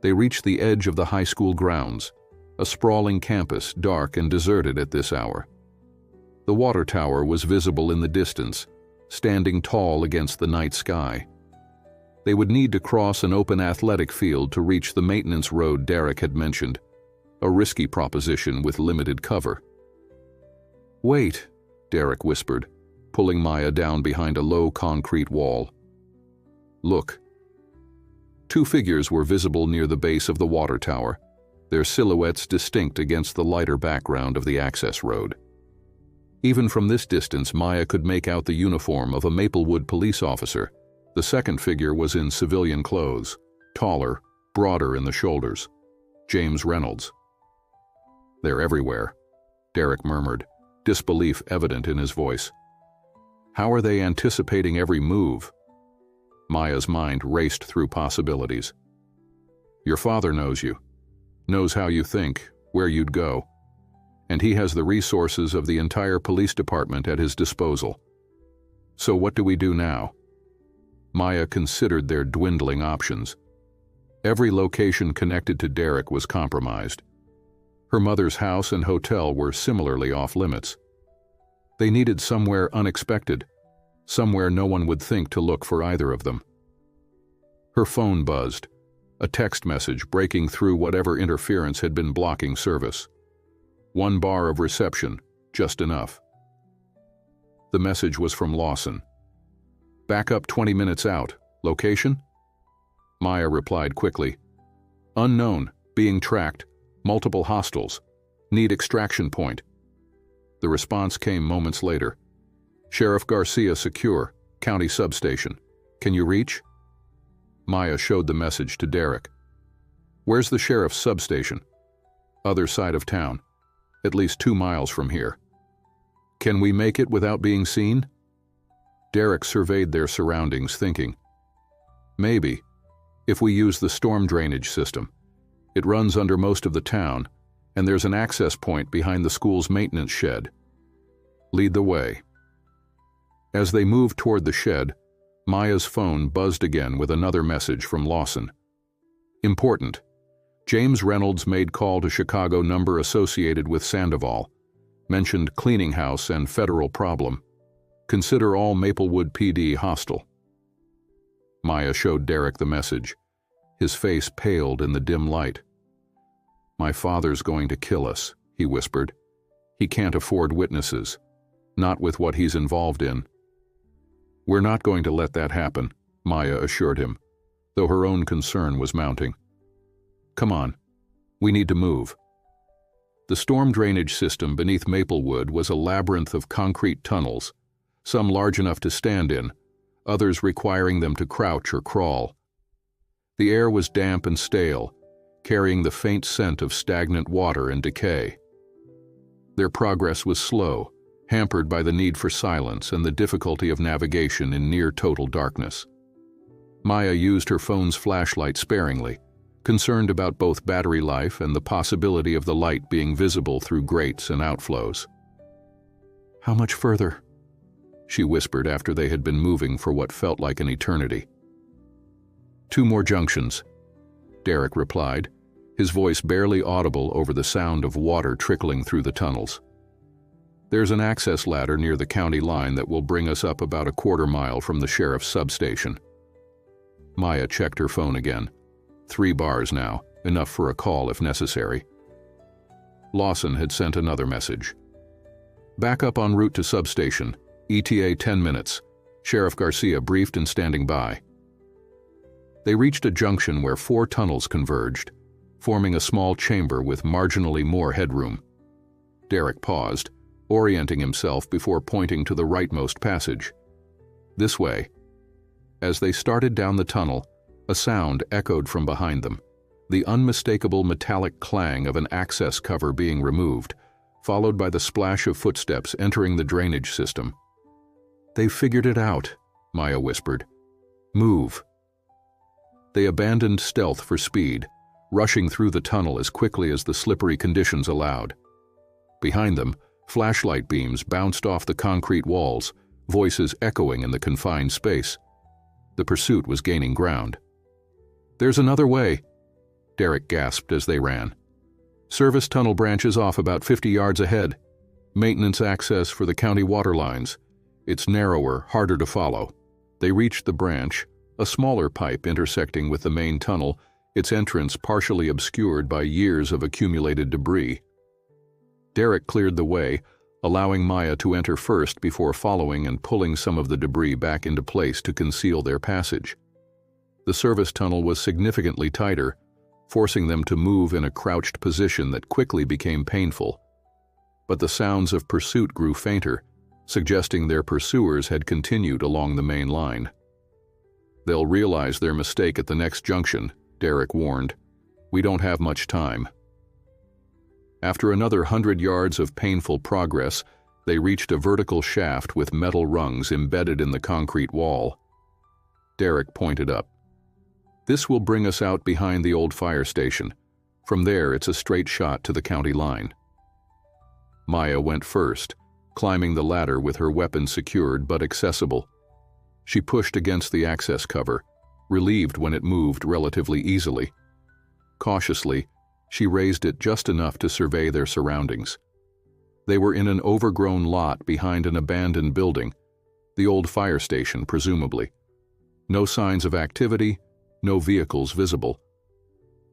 Speaker 1: They reached the edge of the high school grounds, a sprawling campus, dark and deserted at this hour. The water tower was visible in the distance, standing tall against the night sky. They would need to cross an open athletic field to reach the maintenance road Derek had mentioned, a risky proposition with limited cover. "Wait," Derek whispered, pulling Maya down behind a low concrete wall. "Look." Two figures were visible near the base of the water tower, their silhouettes distinct against the lighter background of the access road. Even from this distance, Maya could make out the uniform of a Maplewood police officer. The second figure was in civilian clothes, taller, broader in the shoulders. James Reynolds. "They're everywhere," Derek murmured, disbelief evident in his voice. "How are they anticipating every move?" Maya's mind raced through possibilities. "Your father knows you, knows how you think, where you'd go, and he has the resources of the entire police department at his disposal. So what do we do now?" Maya considered their dwindling options. Every location connected to Derek was compromised. Her mother's house and hotel were similarly off-limits. They needed somewhere unexpected, somewhere no one would think to look for either of them. Her phone buzzed, a text message breaking through whatever interference had been blocking service. One bar of reception, just enough. The message was from Lawson. "Back up 20 minutes out. Location?" Maya replied quickly. "Unknown, being tracked, multiple hostiles. Need extraction point." The response came moments later. "Sheriff Garcia secure, county substation. Can you reach?" Maya showed the message to Derek. "Where's the sheriff's substation?" "Other side of town. At least 2 miles from here." "Can we make it without being seen?" Derek surveyed their surroundings, thinking. "Maybe, if we use the storm drainage system. It runs under most of the town, and there's an access point behind the school's maintenance shed. Lead the way." As they moved toward the shed, Maya's phone buzzed again with another message from Lawson. "Important. James Reynolds made call to Chicago number associated with Sandoval. Mentioned cleaning house and federal problem. Consider all Maplewood PD hostile." Maya showed Derek the message. His face paled in the dim light. "My father's going to kill us," he whispered. "He can't afford witnesses. Not with what he's involved in." "We're not going to let that happen," Maya assured him, though her own concern was mounting. "Come on. We need to move." The storm drainage system beneath Maplewood was a labyrinth of concrete tunnels, some large enough to stand in, others requiring them to crouch or crawl. The air was damp and stale, carrying the faint scent of stagnant water and decay. Their progress was slow, hampered by the need for silence and the difficulty of navigation in near-total darkness. Maya used her phone's flashlight sparingly, concerned about both battery life and the possibility of the light being visible through grates and outflows. "How much further?" she whispered after they had been moving for what felt like an eternity. "2 more junctions," Derek replied, his voice barely audible over the sound of water trickling through the tunnels. "There's an access ladder near the county line that will bring us up about a quarter mile from the sheriff's substation." Maya checked her phone again. 3 bars now, enough for a call if necessary. Lawson had sent another message. "Back up en route to substation. ETA 10 minutes. Sheriff Garcia briefed and standing by." They reached a junction where 4 tunnels converged, forming a small chamber with marginally more headroom. Derek paused, orienting himself before pointing to the rightmost passage. "This way." As they started down the tunnel, a sound echoed from behind them, the unmistakable metallic clang of an access cover being removed, followed by the splash of footsteps entering the drainage system. "They've figured it out," Maya whispered. "Move." They abandoned stealth for speed, rushing through the tunnel as quickly as the slippery conditions allowed. Behind them, flashlight beams bounced off the concrete walls, voices echoing in the confined space. The pursuit was gaining ground. "There's another way," Derek gasped as they ran. "Service tunnel branches off about 50 yards ahead. Maintenance access for the county water lines. It's narrower, harder to follow." They reached the branch, a smaller pipe intersecting with the main tunnel, its entrance partially obscured by years of accumulated debris. Derek cleared the way, allowing Maya to enter first before following and pulling some of the debris back into place to conceal their passage. The service tunnel was significantly tighter, forcing them to move in a crouched position that quickly became painful. But the sounds of pursuit grew fainter, suggesting their pursuers had continued along the main line. "They'll realize their mistake at the next junction," Derek warned. "We don't have much time." After another 100 yards of painful progress, they reached a vertical shaft with metal rungs embedded in the concrete wall. Derek pointed up. "This will bring us out behind the old fire station. From there, it's a straight shot to the county line." Maya went first, climbing the ladder with her weapon secured but accessible. She pushed against the access cover, relieved when it moved relatively easily. Cautiously, she raised it just enough to survey their surroundings. They were in an overgrown lot behind an abandoned building, the old fire station presumably. No signs of activity, no vehicles visible.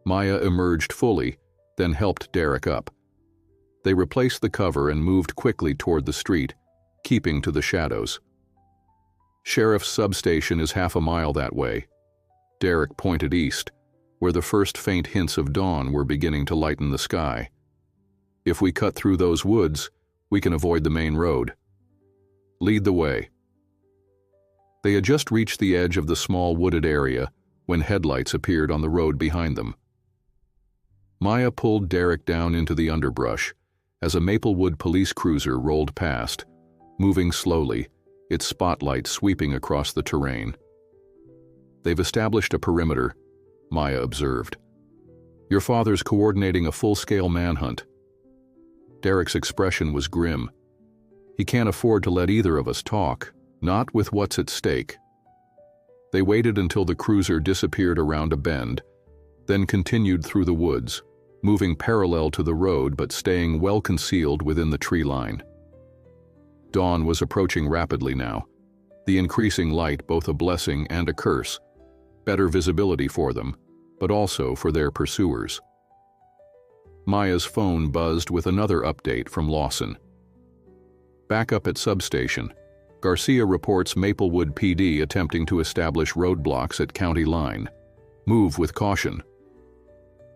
Speaker 1: Maya emerged fully, then helped Derek up. They replaced the cover and moved quickly toward the street, keeping to the shadows. "Sheriff's substation is half a mile that way." Derek pointed east, where the first faint hints of dawn were beginning to lighten the sky. "If we cut through those woods, we can avoid the main road. Lead the way." They had just reached the edge of the small wooded area when headlights appeared on the road behind them. Maya pulled Derek down into the underbrush as a Maplewood police cruiser rolled past, moving slowly, its spotlight sweeping across the terrain. "They've established a perimeter," Maya observed. "Your father's coordinating a full-scale manhunt." Derek's expression was grim. "He can't afford to let either of us talk, not with what's at stake." They waited until the cruiser disappeared around a bend, then continued through the woods, moving parallel to the road but staying well concealed within the tree line. Dawn was approaching rapidly now, the increasing light both a blessing and a curse. Better visibility for them, but also for their pursuers. Maya's phone buzzed with another update from Lawson. "Back up at substation. Garcia reports Maplewood PD attempting to establish roadblocks at county line. Move with caution."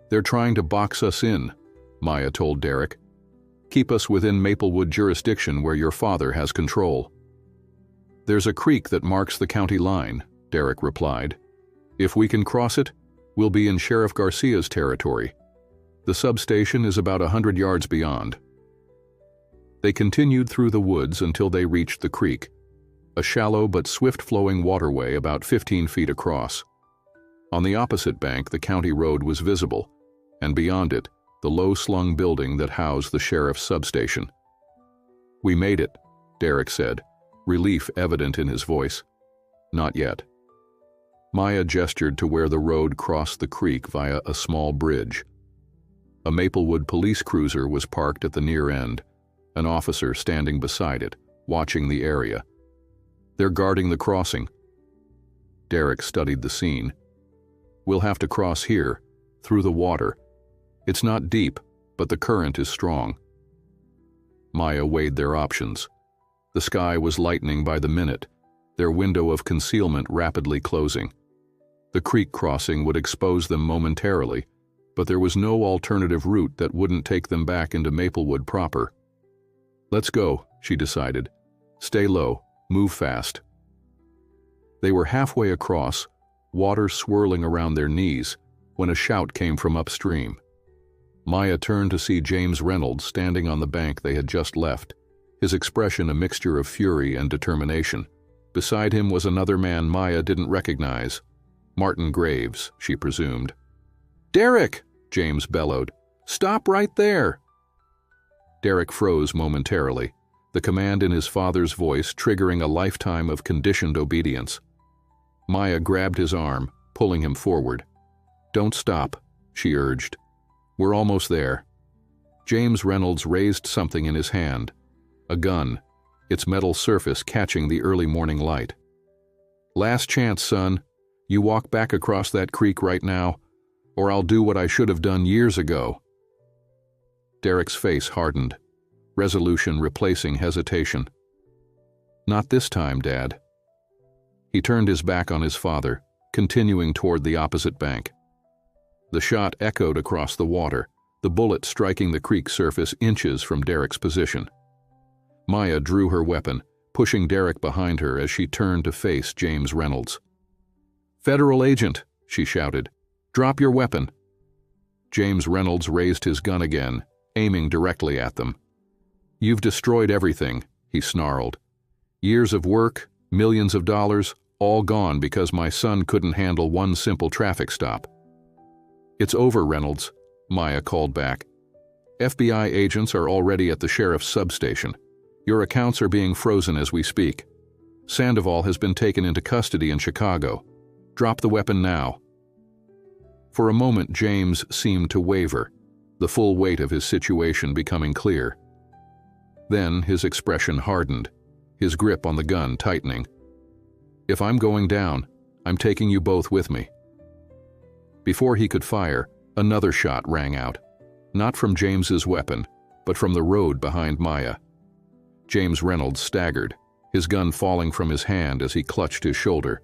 Speaker 1: "They're trying to box us in," Maya told Derek. "Keep us within Maplewood jurisdiction where your father has control." "There's a creek that marks the county line," Derek replied. "If we can cross it, we'll be in Sheriff Garcia's territory. The substation is about 100 yards beyond." They continued through the woods until they reached the creek, a shallow but swift-flowing waterway about 15 feet across. On the opposite bank, the county road was visible, and beyond it, the low-slung building that housed the sheriff's substation. "We made it," Derek said, relief evident in his voice. "Not yet." Maya gestured to where the road crossed the creek via a small bridge. A Maplewood police cruiser was parked at the near end, an officer standing beside it, watching the area. "They're guarding the crossing." Derek studied the scene. "We'll have to cross here, through the water. It's not deep, but the current is strong." Maya weighed their options. The sky was lightening by the minute, their window of concealment rapidly closing. The creek crossing would expose them momentarily, but there was no alternative route that wouldn't take them back into Maplewood proper. "Let's go," she decided. "Stay low, move fast." They were halfway across, water swirling around their knees, when a shout came from upstream. Maya turned to see James Reynolds standing on the bank they had just left, his expression a mixture of fury and determination. Beside him was another man Maya didn't recognize. Martin Graves, she presumed. "Derek!" James bellowed. "Stop right there!" Derek froze momentarily, the command in his father's voice triggering a lifetime of conditioned obedience. Maya grabbed his arm, pulling him forward. "Don't stop," she urged. "We're almost there." James Reynolds raised something in his hand. A gun, its metal surface catching the early morning light. "Last chance, son. You walk back across that creek right now, or I'll do what I should have done years ago." Derek's face hardened, resolution replacing hesitation. "Not this time, Dad." He turned his back on his father, continuing toward the opposite bank. The shot echoed across the water, the bullet striking the creek surface inches from Derek's position. Maya drew her weapon, pushing Derek behind her as she turned to face James Reynolds. "Federal agent," she shouted. "Drop your weapon." James Reynolds raised his gun again, aiming directly at them. "You've destroyed everything," he snarled. "Years of work, millions of dollars, all gone because my son couldn't handle one simple traffic stop." "It's over, Reynolds," Maya called back. "FBI agents are already at the sheriff's substation. Your accounts are being frozen as we speak. Sandoval has been taken into custody in Chicago. Drop the weapon now." For a moment, James seemed to waver, the full weight of his situation becoming clear. Then his expression hardened, his grip on the gun tightening. "If I'm going down, I'm taking you both with me." Before he could fire, another shot rang out, not from James's weapon, but from the road behind Maya. James Reynolds staggered, his gun falling from his hand as he clutched his shoulder.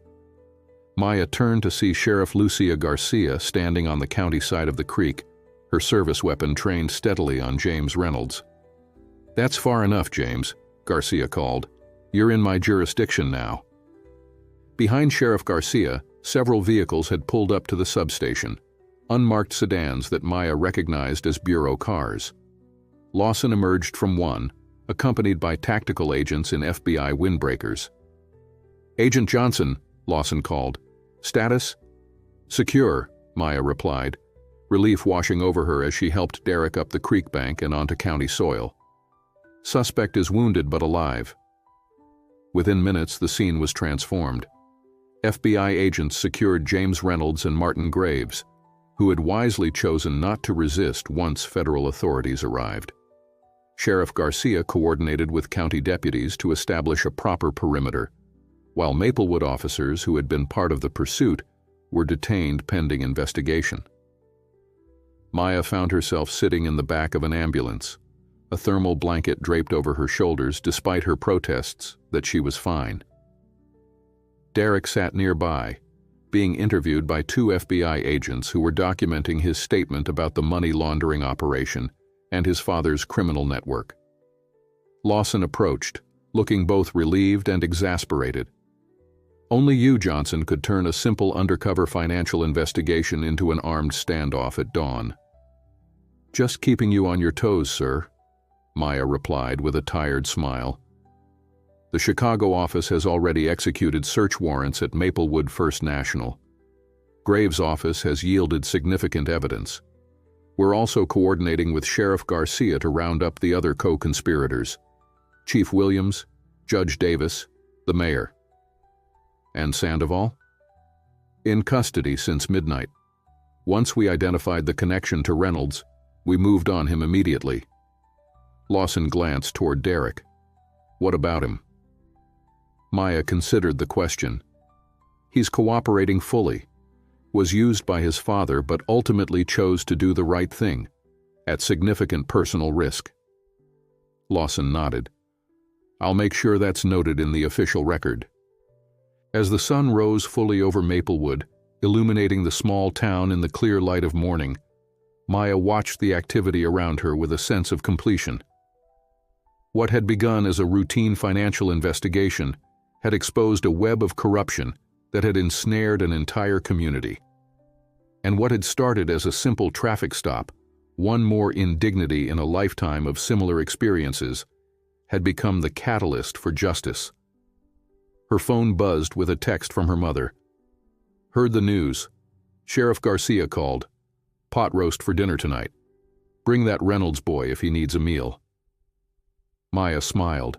Speaker 1: Maya turned to see Sheriff Lucia Garcia standing on the county side of the creek, her service weapon trained steadily on James Reynolds. "That's far enough, James," Garcia called. "You're in my jurisdiction now." Behind Sheriff Garcia, several vehicles had pulled up to the substation, unmarked sedans that Maya recognized as bureau cars. Lawson emerged from one, accompanied by tactical agents in FBI windbreakers. "Agent Johnson," Lawson called. "Status?" "Secure," Maya replied, relief washing over her as she helped Derek up the creek bank and onto county soil. "Suspect is wounded but alive." Within minutes, the scene was transformed. FBI agents secured James Reynolds and Martin Graves, who had wisely chosen not to resist once federal authorities arrived. Sheriff Garcia coordinated with county deputies to establish a proper perimeter, while Maplewood officers who had been part of the pursuit were detained pending investigation. Maya found herself sitting in the back of an ambulance, a thermal blanket draped over her shoulders despite her protests that she was fine. Derek sat nearby, being interviewed by two FBI agents who were documenting his statement about the money laundering operation and his father's criminal network. Lawson approached, looking both relieved and exasperated. "Only you, Johnson, could turn a simple undercover financial investigation into an armed standoff at dawn." "Just keeping you on your toes, sir," Maya replied with a tired smile. "The Chicago office has already executed search warrants at Maplewood First National. Graves' office has yielded significant evidence. We're also coordinating with Sheriff Garcia to round up the other co-conspirators: Chief Williams, Judge Davis, the mayor. And Sandoval? In custody since midnight. Once we identified the connection to Reynolds, we moved on him immediately. Lawson glanced toward Derek. What about him? Maya considered the question. He's cooperating fully. Was used by his father but ultimately chose to do the right thing, at significant personal risk. Lawson nodded. I'll make sure that's noted in the official record. As the sun rose fully over Maplewood, illuminating the small town in the clear light of morning, Maya watched the activity around her with a sense of completion. What had begun as a routine financial investigation had exposed a web of corruption that had ensnared an entire community. And what had started as a simple traffic stop, one more indignity in a lifetime of similar experiences, had become the catalyst for justice. Her phone buzzed with a text from her mother. Heard the news. Sheriff Garcia called. Pot roast for dinner tonight. Bring that Reynolds boy if he needs a meal. Maya smiled.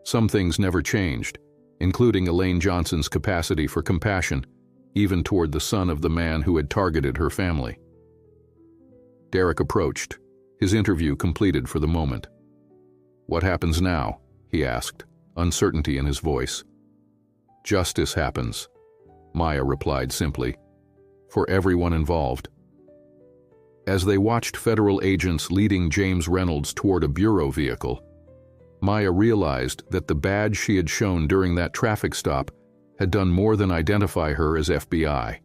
Speaker 1: Some things never changed, including Elaine Johnson's capacity for compassion, even toward the son of the man who had targeted her family. Derek approached, his interview completed for the moment. What happens now? He asked, uncertainty in his voice. Justice happens, Maya replied simply, for everyone involved. As they watched federal agents leading James Reynolds toward a bureau vehicle, Maya realized that the badge she had shown during that traffic stop had done more than identify her as FBI.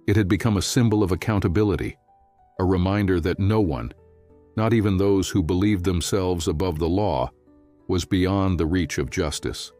Speaker 1: It had become a symbol of accountability, a reminder that no one, not even those who believed themselves above the law, was beyond the reach of justice.